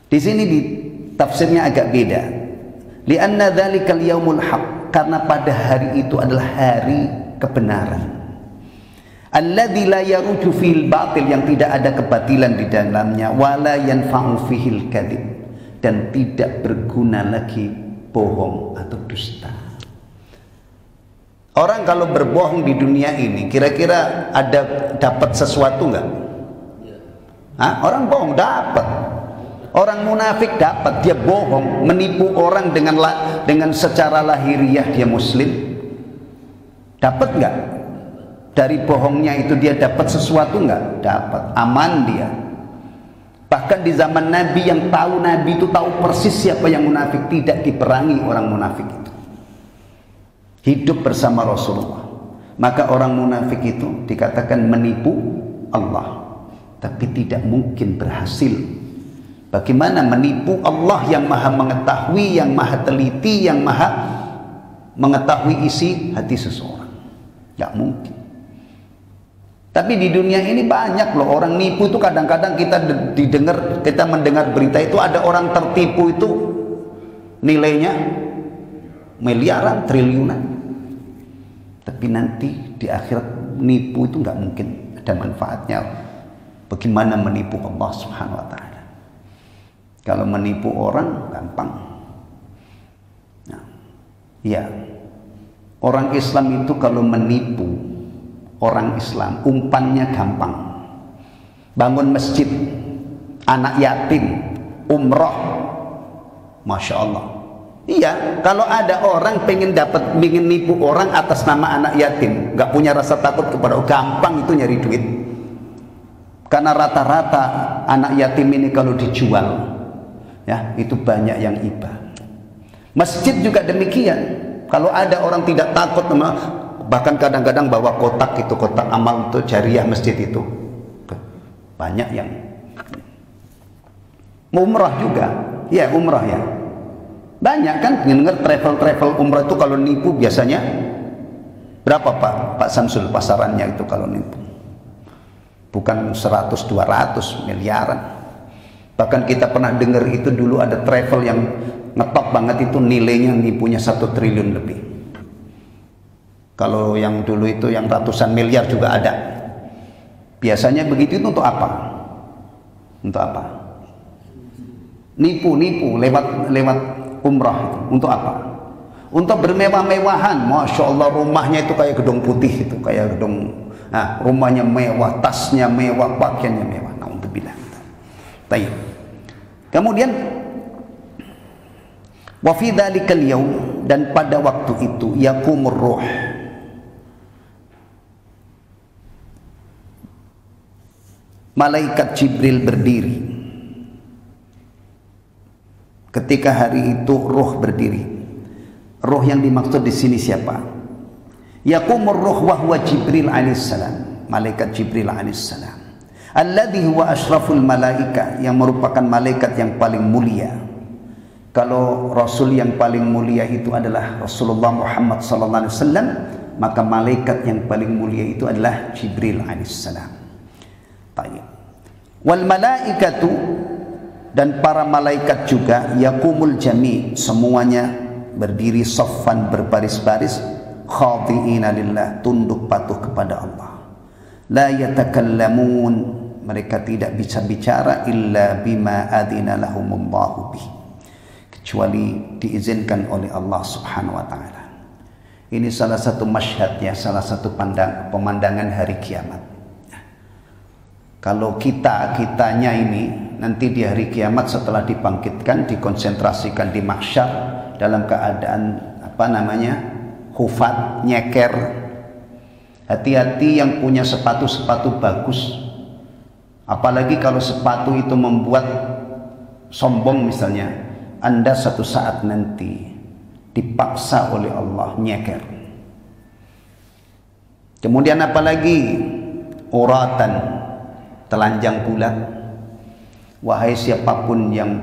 Di sini di tafsirnya agak beda. Lianna dzalikal yaumul haq, karena pada hari itu adalah hari kebenaran. Alladzi la yaruju fil batil, yang tidak ada kebatilan di dalamnya, wala yanfa'u fihil kadzib, dan tidak berguna lagi bohong atau dusta. Orang kalau berbohong di dunia ini kira-kira ada dapat sesuatu enggak? Orang bohong dapat. Orang munafik dapat, dia bohong, menipu orang dengan secara lahiriah dia muslim. Dapat enggak? Dari bohongnya itu dia dapat sesuatu enggak? Dapat, aman dia. Bahkan di zaman Nabi, yang tahu Nabi itu tahu persis siapa yang munafik, tidak diperangi orang munafik itu. Hidup bersama Rasulullah. Maka orang munafik itu dikatakan menipu Allah, tapi tidak mungkin berhasil. Bagaimana menipu Allah yang maha mengetahui, yang maha teliti, yang maha mengetahui isi hati seseorang? Gak mungkin. Tapi di dunia ini banyak loh orang nipu itu. Kadang-kadang kita mendengar berita itu ada orang tertipu itu nilainya miliaran, triliunan. Tapi nanti di akhirat nipu itu nggak mungkin ada manfaatnya. Bagaimana menipu Allah Subhanahu wa Ta'ala? Kalau menipu orang gampang. Nah, ya, orang Islam itu kalau menipu orang Islam, umpannya gampang. Bangun masjid, anak yatim, umroh, masya Allah. Iya, kalau ada orang pengen nipu orang atas nama anak yatim, nggak punya rasa takut kepada Allah, gampang itu nyari duit. Karena rata-rata anak yatim ini kalau dijual, ya itu banyak yang iba. Masjid juga demikian. Kalau ada orang tidak takut, bahkan kadang-kadang bawa kotak itu, kotak amal untuk jariah masjid itu, banyak yang umrah juga. Ya, umrah ya. Banyak kan dengar travel umrah itu kalau nipu biasanya berapa Pak Samsul pasarannya itu kalau nipu? Bukan 100-200 miliaran. Bahkan kita pernah dengar itu dulu ada travel yang ngetop banget itu nilainya nipunya 1 triliun lebih. Kalau yang dulu itu yang ratusan miliar juga ada. Biasanya begitu itu untuk apa? Untuk apa? Nipu lewat umrah itu. Untuk apa? Untuk bermewah-mewahan. Masya Allah, rumahnya itu kayak gedung putih itu, kayak gedung. Nah, rumahnya mewah, tasnya mewah, pakaiannya mewah. Nauzubillah. Baik. Kemudian wa fi dzalikal yaum, dan pada waktu itu yaqumur ruh, malaikat Jibril berdiri. Ketika hari itu ruh berdiri. Ruh yang dimaksud di sini siapa? Yaqumur ruh wa huwa Jibril alaihissalam, malaikat Jibril alaihissalam. Alladzi huwa asyraful malaika, yang merupakan malaikat yang paling mulia. Kalau rasul yang paling mulia itu adalah Rasulullah Muhammad sallallahu alaihi wasallam, maka malaikat yang paling mulia itu adalah Jibril alaihissalam. Baik. Wal malaikatu, dan para malaikat juga, yaqumul jami', semuanya berdiri saffan, berbaris-baris, khadi'ina lillah, tunduk patuh kepada Allah. La yatakallamun, mereka tidak bisa bicara illa bima adina lahumullahu bih, kecuali diizinkan oleh Allah subhanahu wa ta'ala. Ini salah satu masyhadnya, salah satu pemandangan hari kiamat. Kalau kitanya ini nanti di hari kiamat setelah dibangkitkan, dikonsentrasikan di mahsyar dalam keadaan hufat, nyeker. Hati-hati yang punya sepatu bagus. Apalagi kalau sepatu itu membuat sombong misalnya, Anda satu saat nanti dipaksa oleh Allah nyeker. Kemudian apalagi uratan, telanjang bulat. Wahai siapapun yang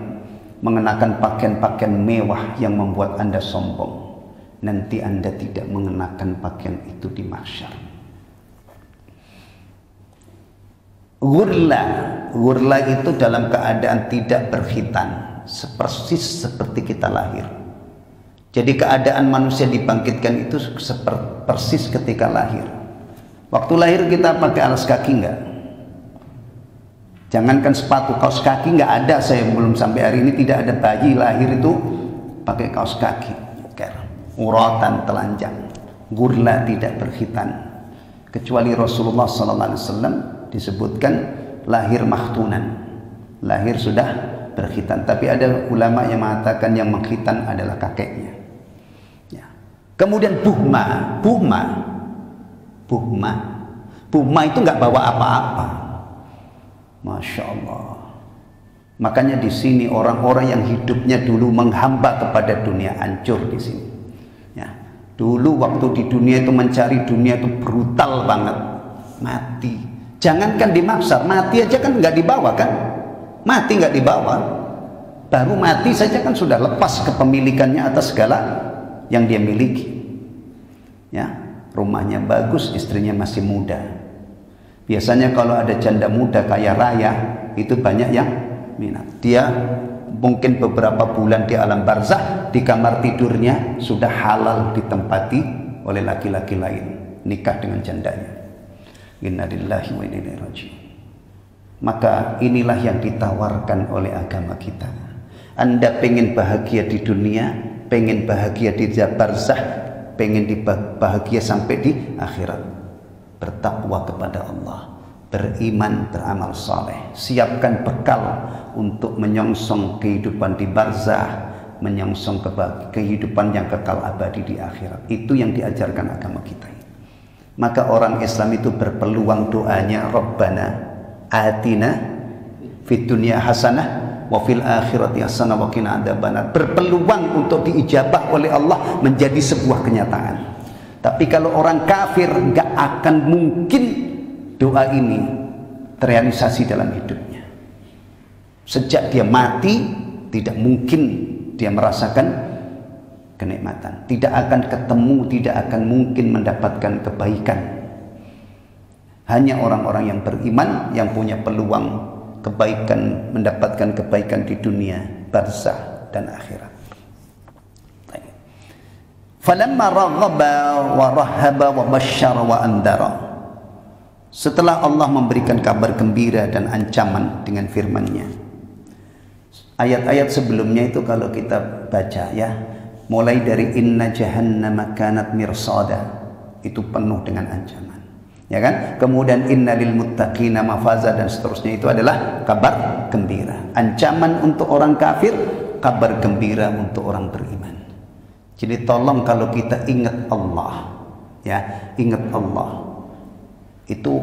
mengenakan pakaian-pakaian mewah yang membuat Anda sombong, nanti Anda tidak mengenakan pakaian itu di mahsyar. Ghurla itu dalam keadaan tidak berkhitan, persis seperti kita lahir. Jadi keadaan manusia dibangkitkan itu persis ketika lahir. Waktu lahir kita pakai alas kaki enggak? Jangankan sepatu, kaos kaki nggak ada. Saya belum sampai hari ini tidak ada bayi lahir itu pakai kaos kaki. Uratan, telanjang. Ghurla, tidak berkhitan. Kecuali Rasulullah sallallahu alaihi wasallam disebutkan lahir makhtunan, lahir sudah berkhitan. Tapi ada ulama yang mengatakan yang mengkhitan adalah kakeknya. Ya. Kemudian buhma itu nggak bawa apa-apa. Masya Allah. Makanya di sini orang-orang yang hidupnya dulu menghamba kepada dunia hancur di sini. Ya. Dulu waktu di dunia itu mencari dunia itu brutal banget, mati. Jangankan di mahsyar, mati aja kan nggak dibawa kan? Mati nggak dibawa. Baru mati saja kan sudah lepas kepemilikannya atas segala yang dia miliki. Ya, rumahnya bagus, istrinya masih muda. Biasanya kalau ada janda muda kaya raya, itu banyak yang minat. Dia mungkin beberapa bulan di alam barzah, di kamar tidurnya sudah halal ditempati oleh laki-laki lain, nikah dengan jandanya. Inna lillahi wa inna ilaihi raji'un. Maka inilah yang ditawarkan oleh agama kita. Anda pengen bahagia di dunia, pengen bahagia di barzah, pengen bahagia sampai di akhirat. Bertakwa kepada Allah, beriman, beramal saleh, siapkan bekal untuk menyongsong kehidupan di barzah, menyongsong kehidupan yang kekal abadi di akhirat. Itu yang diajarkan agama kita. Maka orang Islam itu berpeluang doanya, Rabbana atina fid dunya hasanah wa fil akhirati hasanah wa qina adzabannar. Berpeluang untuk diijabah oleh Allah menjadi sebuah kenyataan. Tapi kalau orang kafir nggak akan mungkin doa ini terrealisasi dalam hidupnya. Sejak dia mati Tidak mungkin dia merasakan kenikmatan. Tidak akan ketemu, tidak akan mungkin mendapatkan kebaikan. Hanya orang-orang yang beriman yang punya peluang kebaikan, mendapatkan kebaikan di dunia, barzah dan akhirat. Falamma raghaba wa rahaba wa basyara wa andara. Setelah Allah memberikan kabar gembira dan ancaman dengan firman-Nya. Ayat-ayat sebelumnya itu kalau kita baca ya, mulai dari inna jahannama kanat mirsada, itu penuh dengan ancaman. Ya kan? Kemudian innalil muttaqina mafaza dan seterusnya, itu adalah kabar gembira. Ancaman untuk orang kafir, kabar gembira untuk orang beriman. Jadi tolong kalau kita ingat Allah, ya, ingat Allah. Itu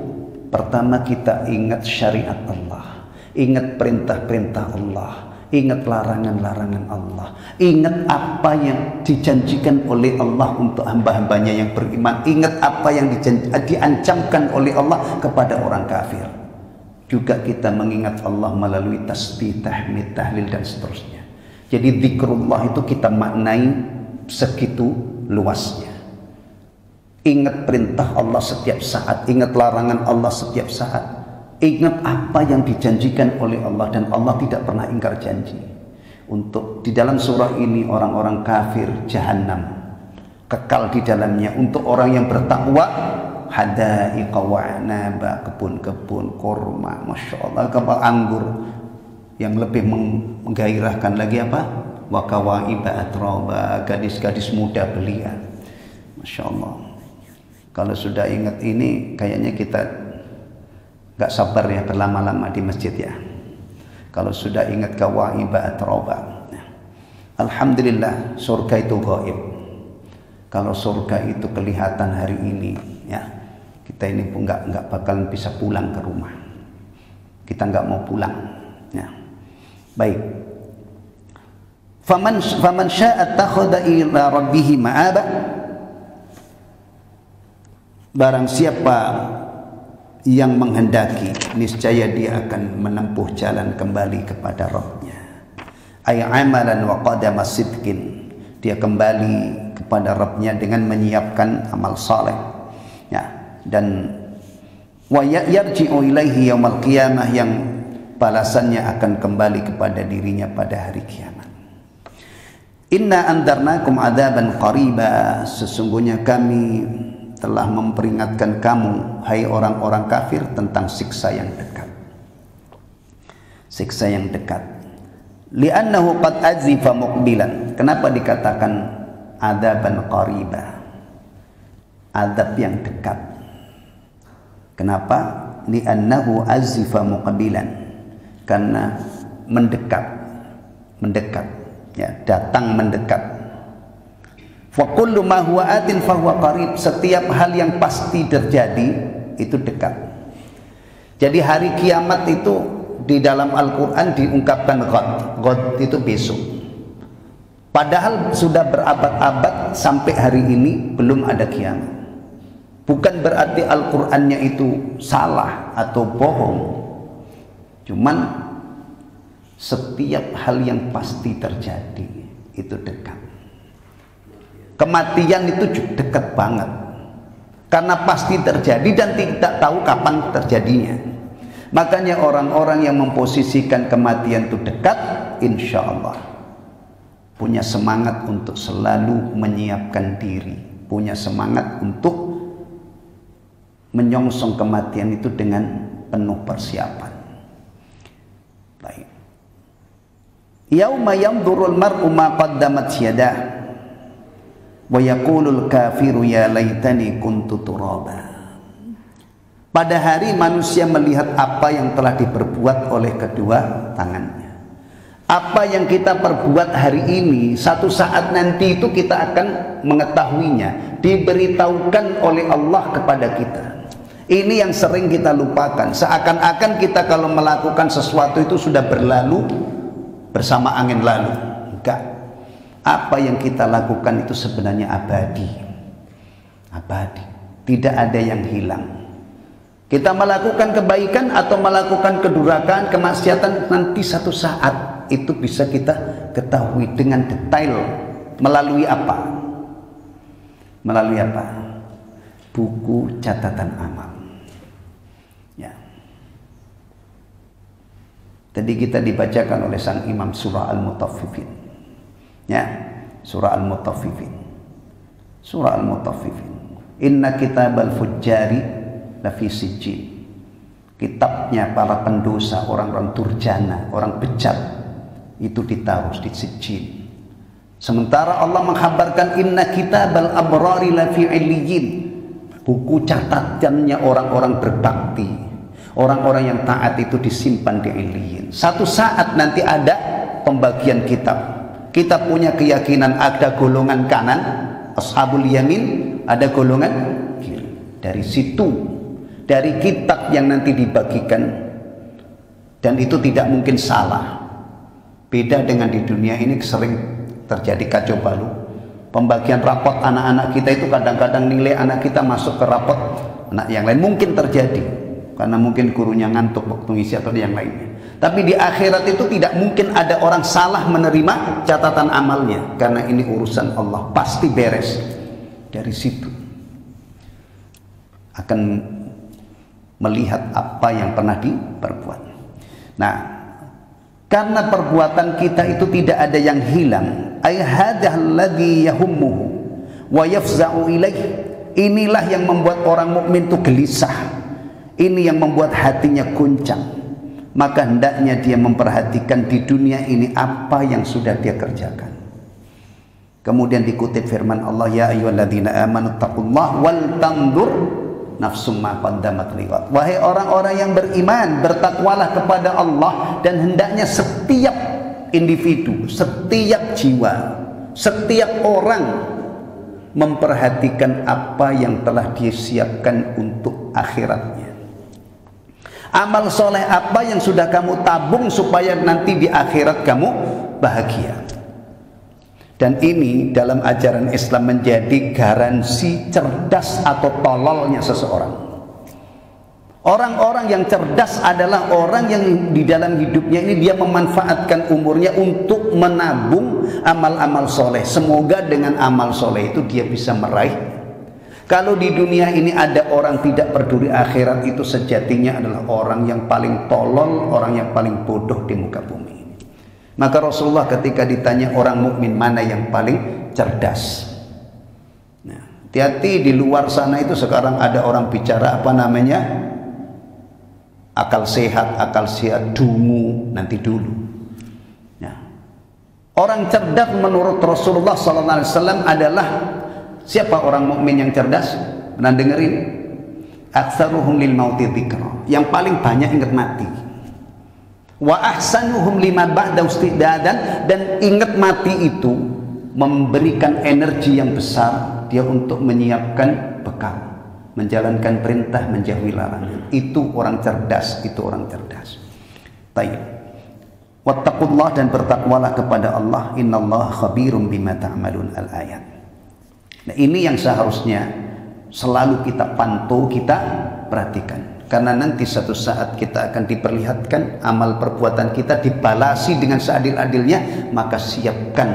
pertama kita ingat syariat Allah, ingat perintah-perintah Allah, ingat larangan-larangan Allah, ingat apa yang dijanjikan oleh Allah untuk hamba-hambanya yang beriman, ingat apa yang diancamkan oleh Allah kepada orang kafir. Juga kita mengingat Allah melalui tasbih, tahmid, tahlil dan seterusnya. Jadi zikrullah itu kita maknai segitu luasnya. Ingat perintah Allah setiap saat, ingat larangan Allah setiap saat, ingat apa yang dijanjikan oleh Allah, dan Allah tidak pernah ingkar janji. Untuk di dalam surah ini orang-orang kafir jahanam kekal di dalamnya. Untuk orang yang bertakwa hadaiqa wa anaba, kebun-kebun kurma, masya Allah, kebun anggur. Yang lebih menggairahkan lagi apa? Wa kawaiba atraba, gadis-gadis muda belia. Masya Allah. Kalau sudah ingat ini kayaknya kita gak sabar ya berlama-lama di masjid ya. Kalau sudah ingat kawaiba atraba. Alhamdulillah surga itu gaib. Kalau surga itu kelihatan hari ini ya, kita ini pun nggak bakalan bisa pulang ke rumah. Kita nggak mau pulang ya. Baik. Faman syaa'a takhadha ila rabbih ma'aba. Barang siapa yang menghendaki, niscaya dia akan menempuh jalan kembali kepada Rabb-Nya. Ay amalan wa qadama sidqin. Dia kembali kepada Rabb-Nya dengan menyiapkan amal saleh. Ya, dan wa yarji'u ilaihi yaumal qiyamah, yang balasannya akan kembali kepada dirinya pada hari kiamat. Inna andarnakum adzaban qariba, sesungguhnya kami telah memperingatkan kamu hai orang-orang kafir tentang siksa yang dekat. Siksa yang dekat. Li'annahu qad azifa muqbilan. Kenapa dikatakan adzaban qariba? Azab yang dekat. Kenapa? Li'annahu azifa muqbilan. Karena mendekat. Ya, datang mendekat. Fa kullu ma huwa atin fa huwa qarib. Setiap hal yang pasti terjadi itu dekat. Jadi hari kiamat itu di dalam Al-Qur'an diungkapkan ghad itu besok. Padahal sudah berabad-abad sampai hari ini belum ada kiamat. Bukan berarti Al-Qur'annya itu salah atau bohong. Cuman setiap hal yang pasti terjadi itu dekat. Kematian itu dekat banget, karena pasti terjadi dan tidak tahu kapan terjadinya. Makanya orang-orang yang memposisikan kematian itu dekat, insya Allah punya semangat untuk selalu menyiapkan diri, punya semangat untuk menyongsong kematian itu dengan penuh persiapan. Baik. Yauma yanzurul mar'u ma qaddamat yadah wa yaqulul kafiru ya laitani kuntu turaba. Pada hari manusia melihat apa yang telah diperbuat oleh kedua tangannya. Apa yang kita perbuat hari ini, satu saat nanti itu kita akan mengetahuinya, diberitahukan oleh Allah kepada kita. Ini yang sering kita lupakan. Seakan-akan kita kalau melakukan sesuatu itu sudah berlalu bersama angin lalu. Enggak. Apa yang kita lakukan itu sebenarnya abadi. Abadi. Tidak ada yang hilang. Kita melakukan kebaikan atau melakukan kedurhakaan, kemaksiatan, nanti satu saat itu bisa kita ketahui dengan detail melalui apa? Melalui apa? Buku catatan amal. Ya. Tadi kita dibacakan oleh sang imam surah Al-Mutaffifin. Ya, surah Al-Mutaffifin. Surah Al-Mutaffifin. Inna kitabal fujjari lafi sijjin. Kitabnya para pendosa, orang-orang durjana, orang bejat itu ditaruh di sijjin. Sementara Allah mengkhabarkan inna kitabal abrari lafi illiyin. Buku catatannya orang-orang berbakti, orang-orang yang taat itu disimpan di illiyin. Satu saat nanti ada pembagian kitab. Kita punya keyakinan ada golongan kanan, ashabul yamin, ada golongan kiri. Dari situ, dari kitab yang nanti dibagikan, dan itu tidak mungkin salah. Beda dengan di dunia ini sering terjadi kacau balau. Pembagian rapot anak-anak kita itu kadang-kadang nilai anak kita masuk ke rapot anak yang lain. Mungkin terjadi karena mungkin gurunya ngantuk waktu ngisi atau yang lainnya. Tapi di akhirat itu tidak mungkin ada orang salah menerima catatan amalnya, karena ini urusan Allah, pasti beres. Dari situ akan melihat apa yang pernah diperbuat. Nah, karena perbuatan kita itu tidak ada yang hilang, ay hadzal ladzi yahummuhu wa yafza'u ilaihi. Inilah yang membuat orang mukmin itu gelisah. Ini yang membuat hatinya goncang. Maka hendaknya dia memperhatikan di dunia ini apa yang sudah dia kerjakan. Kemudian dikutip firman Allah, ya ayyuhalladzina amanu taqullaha wal tanzur nafsum ma qaddamat lighad. Wahai orang-orang yang beriman, bertakwalah kepada Allah, dan hendaknya setiap individu, setiap jiwa, setiap orang memperhatikan apa yang telah dia siapkan untuk akhiratnya. Amal soleh apa yang sudah kamu tabung supaya nanti di akhirat kamu bahagia. Dan ini dalam ajaran Islam menjadi garansi cerdas atau tololnya seseorang. Orang-orang yang cerdas adalah orang yang di dalam hidupnya ini dia memanfaatkan umurnya untuk menabung amal-amal soleh. Semoga dengan amal soleh itu dia bisa meraih. Kalau di dunia ini ada orang tidak peduli akhirat, itu sejatinya adalah orang yang paling tolol, orang yang paling bodoh di muka bumi. Maka Rasulullah ketika ditanya orang mukmin mana yang paling cerdas, nah, hati-hati di luar sana itu sekarang ada orang bicara apa namanya, akal sehat dungu, nanti dulu. Nah, orang cerdas menurut Rasulullah SAW adalah siapa orang mukmin yang cerdas? Pernah dengerin? Aktsaruhum lil mauti dzikra, yang paling banyak ingat mati. Wa ahsanuhum lima ba'da istidadan, dan ingat mati itu memberikan energi yang besar dia untuk menyiapkan bekal, menjalankan perintah, menjauhi larangan. Itu orang cerdas, itu orang cerdas. Baik. Wattaqullah, dan bertakwalah kepada Allah. Innallaha khabirum bima ta'malun, al-ayat. Nah, ini yang seharusnya selalu kita pantau, kita perhatikan. Karena nanti satu saat kita akan diperlihatkan amal perbuatan kita dibalasi dengan seadil-adilnya. Maka siapkan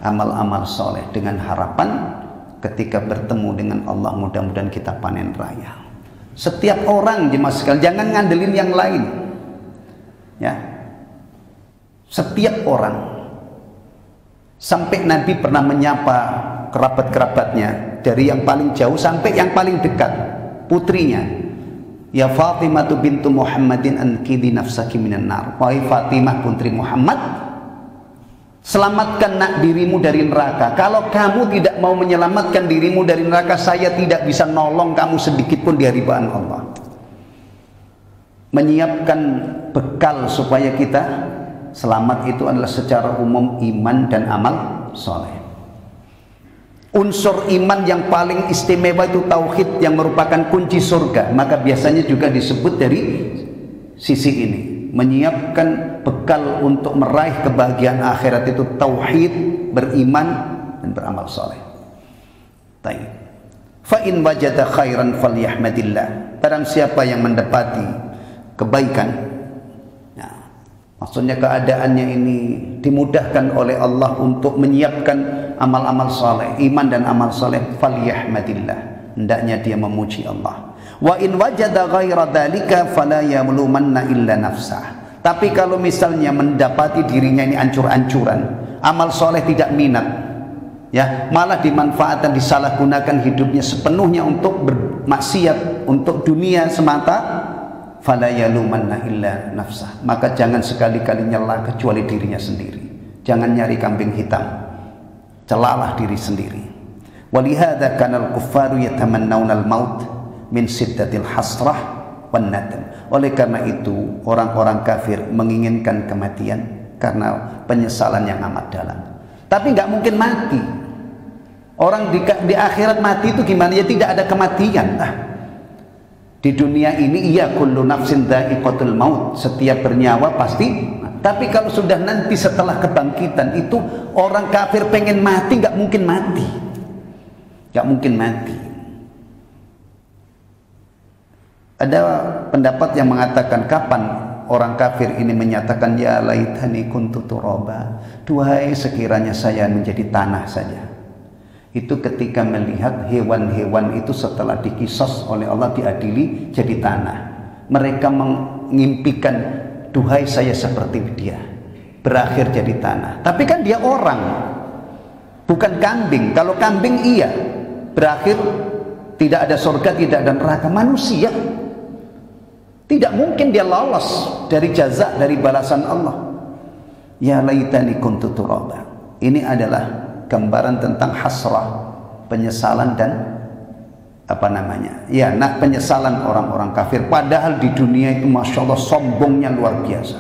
amal-amal soleh dengan harapan ketika bertemu dengan Allah mudah-mudahan kita panen raya. Setiap orang jemaah sekalian, jangan ngandelin yang lain. Ya, setiap orang. Sampai Nabi pernah menyapa kerabat-kerabatnya, dari yang paling jauh sampai yang paling dekat, putrinya. Ya Fatimah bintu Muhammadin anqidhi nafsaki minan nar. Wahai Fatimah putri Muhammad, selamatkan nak dirimu dari neraka. Kalau kamu tidak mau menyelamatkan dirimu dari neraka, saya tidak bisa nolong kamu sedikit pun di hadapan Allah. Menyiapkan bekal supaya kita selamat itu adalah secara umum iman dan amal soleh. Unsur iman yang paling istimewa itu tauhid, yang merupakan kunci surga. Maka biasanya juga disebut dari sisi ini, menyiapkan bekal untuk meraih kebahagiaan akhirat itu tauhid, beriman dan beramal soleh. Baik. Fa in wajada khairan falyahmadillah. Barang siapa yang mendapati kebaikan, Maksudnya keadaannya ini dimudahkan oleh Allah untuk menyiapkan amal-amal saleh, iman dan amal saleh, falyahmadillah, hendaknya dia memuji Allah. Wa in wajada ghaira dzalika fala yamlumanna illa nafsah. Tapi kalau misalnya mendapati dirinya ini ancur-ancuran, amal soleh tidak minat, ya, malah dimanfaatkan, disalahgunakan hidupnya sepenuhnya untuk bermaksiat, untuk dunia semata, fala yalumanna illa nafsah, maka jangan sekali-kali nyela kecuali dirinya sendiri. Jangan nyari kambing hitam, celalah diri sendiri. Walihada kana al-kuffaru yatamannawna al-maut min siddatil hasrah wan nadam. Oleh karena itu orang-orang kafir menginginkan kematian karena penyesalan yang amat dalam. Tapi nggak mungkin mati. Orang di akhirat mati itu gimana? Ya tidak ada kematian. Di dunia ini iya kullu nafsin dha'iqatul maut, setiap bernyawa pasti. Tapi kalau sudah nanti setelah kebangkitan itu orang kafir pengen mati nggak mungkin mati. Nggak mungkin mati. Ada pendapat yang mengatakan kapan orang kafir ini menyatakan ya laitani kuntu turaba, duhai sekiranya saya menjadi tanah saja. Itu ketika melihat hewan-hewan itu setelah dikisos oleh Allah diadili jadi tanah. Mereka mengimpikan duhai saya seperti dia, berakhir jadi tanah. Tapi kan dia orang, bukan kambing. Kalau kambing iya, berakhir tidak ada surga, tidak ada neraka. Manusia tidak mungkin dia lolos dari jaza, dari balasan Allah. Ya laitani kuntu turaba. Ini adalah gambaran tentang hasrah, penyesalan dan penyesalan orang-orang kafir. Padahal di dunia itu masya Allah sombongnya luar biasa.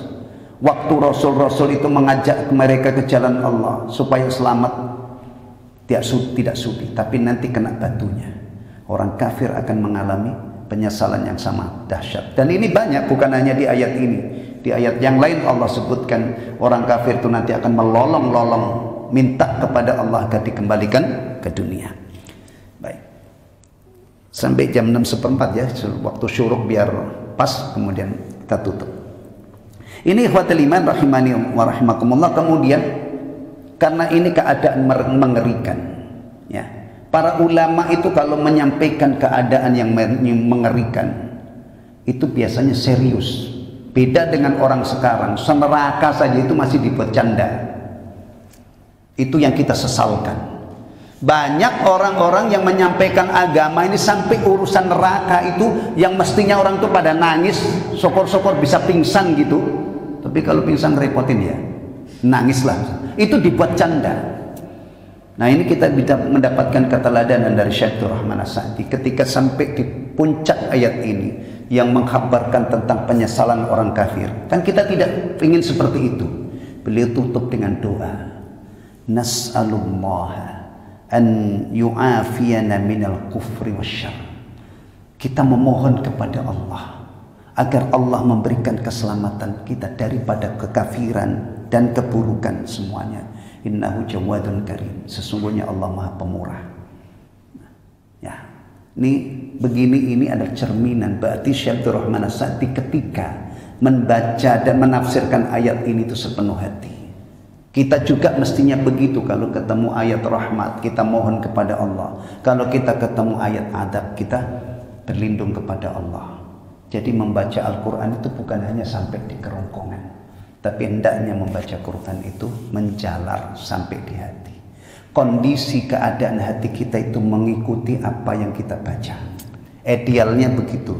Waktu Rasul-Rasul itu mengajak mereka ke jalan Allah supaya selamat, tidak sudi, tapi nanti kena batunya. Orang kafir akan mengalami penyesalan yang sama dahsyat. Dan ini banyak, bukan hanya di ayat ini. Di ayat yang lain Allah sebutkan orang kafir itu nanti akan melolong-lolong minta kepada Allah agar dikembalikan ke dunia. Baik, sampai jam 6:15 ya, waktu syuruk biar pas, kemudian kita tutup. Ini ikhwatul iman rahimani wa rahimakumullah. Kemudian karena ini keadaan mengerikan, ya, para ulama itu kalau menyampaikan keadaan yang mengerikan itu biasanya serius. Beda dengan orang sekarang, neraka saja itu masih dibuat canda. Itu yang kita sesalkan. Banyak orang-orang yang menyampaikan agama ini sampai urusan neraka itu yang mestinya orang itu pada nangis, syukur-syukur bisa pingsan gitu. Tapi kalau pingsan repotin ya, nangislah. Itu dibuat canda. Nah ini kita bisa mendapatkan keteladanan dari Syekh Rahman As-Sa'di ketika sampai di puncak ayat ini yang mengkhabarkan tentang penyesalan orang kafir. Kan kita tidak ingin seperti itu. Beliau tutup dengan doa. Nas'alullaha an yu'afiyana minal kufri wasyarr. Kita memohon kepada Allah agar Allah memberikan keselamatan kita daripada kekafiran dan keburukan semuanya. Innahu jawadun karim. Sesungguhnya Allah Maha Pemurah. Ya, ini adalah cerminan. Berarti Syekh Rahman As-Sa'di ketika membaca dan menafsirkan ayat ini itu sepenuh hati. Kita juga mestinya begitu. Kalau ketemu ayat rahmat, kita mohon kepada Allah. Kalau kita ketemu ayat adab, kita berlindung kepada Allah. Jadi membaca Al-Quran itu bukan hanya sampai di kerongkongan, tapi hendaknya membaca Quran itu menjalar sampai di hati. Kondisi keadaan hati kita itu mengikuti apa yang kita baca. Idealnya begitu.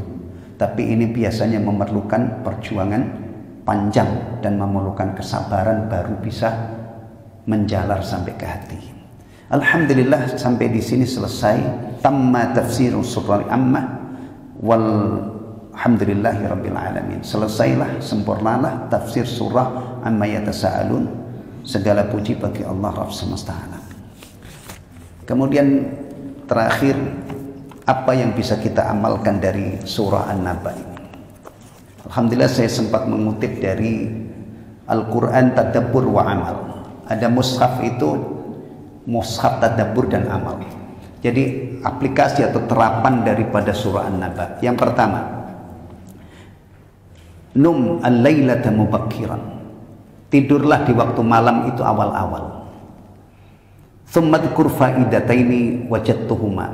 Tapi ini biasanya memerlukan perjuangan panjang dan memerlukan kesabaran baru bisa menjalar sampai ke hati. Alhamdulillah sampai di sini selesai. Tamma tafsirul surah Ammah walhamdulillahi rabbil alamin. Selesailah, sempurnalah tafsir surah Amma Yatasa'alun. Segala puji bagi Allah Rabb semesta alam. Kemudian terakhir, apa yang bisa kita amalkan dari surah An-Naba ini? Alhamdulillah saya sempat mengutip dari Al-Quran Tadabbur wa Amal. Ada mushaf itu, mushaf Tadabbur dan Amal. Jadi aplikasi atau terapan daripada surah An-Naba. Yang pertama, num al-lailata mubakkiran. Tidurlah di waktu malam itu awal-awal. Tsummadkur faidataini wajadtahuma.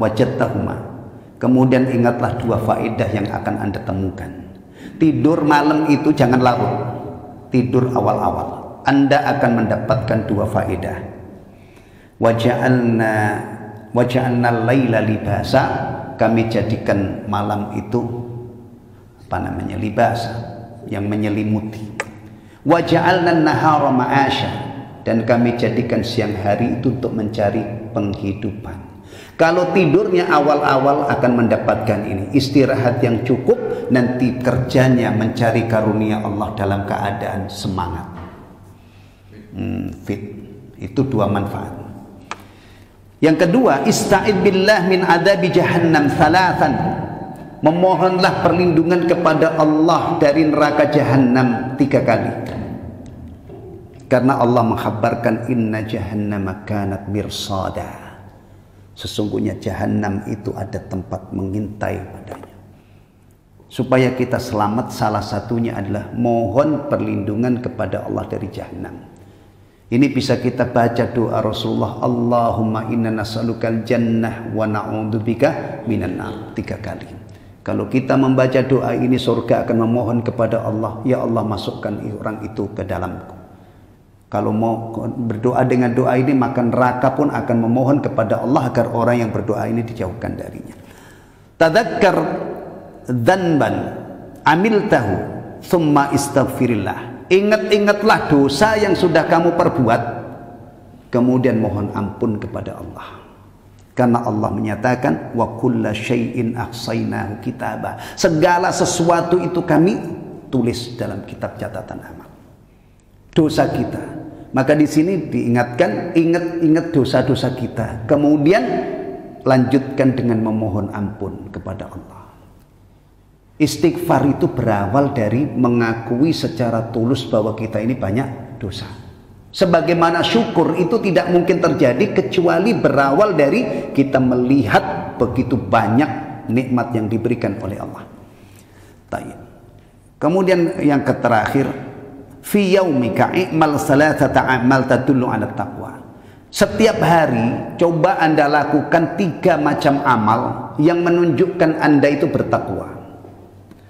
Kemudian ingatlah dua faedah yang akan Anda temukan. Tidur malam itu jangan larut. Tidur awal-awal. Anda akan mendapatkan dua faedah. Waja'alna laila libasa. Kami jadikan malam itu libasa, yang menyelimuti. Waja'alna nahara ma'asya. Dan kami jadikan siang hari itu untuk mencari penghidupan. Kalau tidurnya awal-awal akan mendapatkan ini, istirahat yang cukup, nanti kerjanya mencari karunia Allah dalam keadaan semangat, fit. Itu dua manfaat. Yang kedua, ista'id billah min adabi jahannam thalathan. Memohonlah perlindungan kepada Allah dari neraka jahannam 3 kali. Karena Allah mengkhabarkan inna jahannama kanat mirsada. Sesungguhnya jahannam itu ada tempat mengintai padanya. Supaya kita selamat, salah satunya adalah mohon perlindungan kepada Allah dari jahannam. Ini bisa kita baca doa Rasulullah, Allahumma inna nas'alukal jannah wa na'udzubika minan nar 3 kali. Kalau kita membaca doa ini, surga akan memohon kepada Allah, ya Allah masukkan orang itu ke dalamku. Kalau mau berdoa dengan doa ini, maka neraka pun akan memohon kepada Allah agar orang yang berdoa ini dijauhkan darinya. Tadzakkar dzanban amiltahu summa istaghfirillah. Ingat-ingatlah dosa yang sudah kamu perbuat, kemudian mohon ampun kepada Allah. Karena Allah menyatakan wa kulla syai'in ahsainahu kitaba. Segala sesuatu itu kami tulis dalam kitab catatan amal. Dosa kita. Maka di sini diingatkan, ingat dosa-dosa kita. Kemudian lanjutkan dengan memohon ampun kepada Allah. Istighfar itu berawal dari mengakui secara tulus bahwa kita ini banyak dosa. Sebagaimana syukur itu tidak mungkin terjadi kecuali berawal dari kita melihat begitu banyak nikmat yang diberikan oleh Allah. Kemudian yang terakhir, fi yaumika i'mal salatata a'mal tadullu 'ala taqwa. Setiap hari coba Anda lakukan 3 macam amal yang menunjukkan Anda itu bertakwa.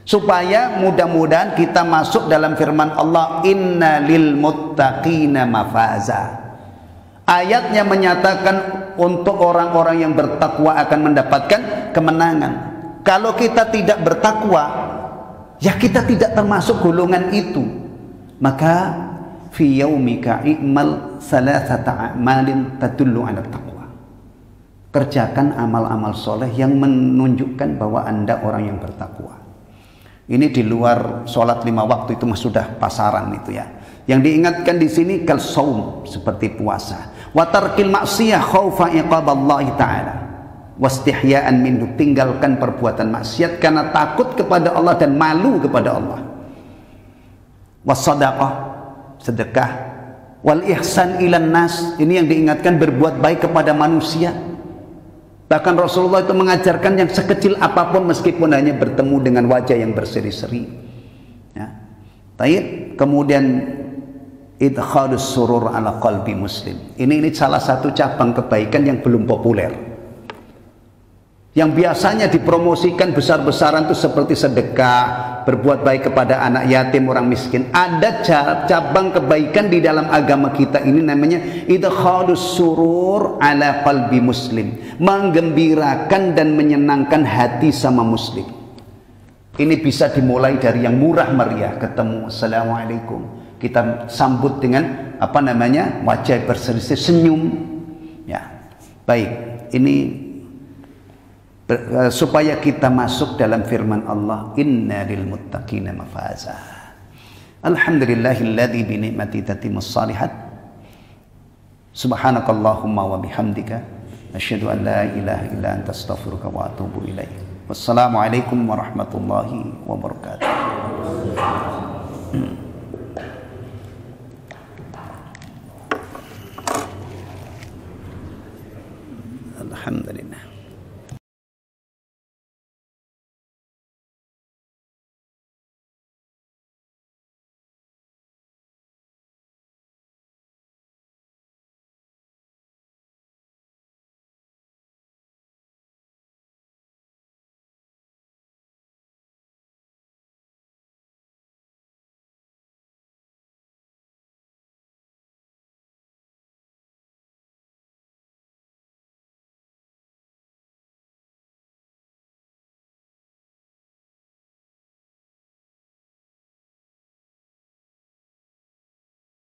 Supaya mudah-mudahan kita masuk dalam firman Allah, inna lil muttaqina mafaza. Ayatnya menyatakan untuk orang-orang yang bertakwa akan mendapatkan kemenangan. Kalau kita tidak bertakwa, ya kita tidak termasuk golongan itu. Maka fi yaumika i'mal salasata a'malin tadullu 'ala taqwa. Kerjakan amal-amal soleh yang menunjukkan bahwa Anda orang yang bertakwa. Ini di luar sholat 5 waktu itu sudah pasaran itu ya. Yang diingatkan di sini kal shaum, seperti puasa. Wa tarkil maksiyah khaufa iqaballahi ta'ala. Wastihya'an minhu, tinggalkan perbuatan maksiat karena takut kepada Allah dan malu kepada Allah. Wassadaqah, sedekah. Wal ihsan ilan nas, ini yang diingatkan, berbuat baik kepada manusia. Bahkan Rasulullah itu mengajarkan yang sekecil apapun meskipun hanya bertemu dengan wajah yang berseri-seri ya. Kemudian idkhalus surur ala qalbi muslim, ini salah satu cabang kebaikan yang belum populer, yang biasanya dipromosikan besar-besaran itu seperti sedekah, berbuat baik kepada anak yatim, orang miskin. Ada cabang kebaikan di dalam agama kita ini namanya idkhalus surur ala qalbi muslim, menggembirakan dan menyenangkan hati sama muslim. Ini bisa dimulai dari yang murah meriah, ketemu assalamualaikum, kita sambut dengan wajah berseri-seri, senyum ya. Baik, ini supaya kita masuk dalam firman Allah, inna lil muttaqina mafaza. Alhamdulillahilladzi bi ni'mati tatimmus shalihat. Subhanakallahumma wa bihamdika asyhadu an la ilaha illa anta astaghfiruka wa atubu ilaik. Wassalamualaikum warahmatullahi wabarakatuh. Alhamdulillah.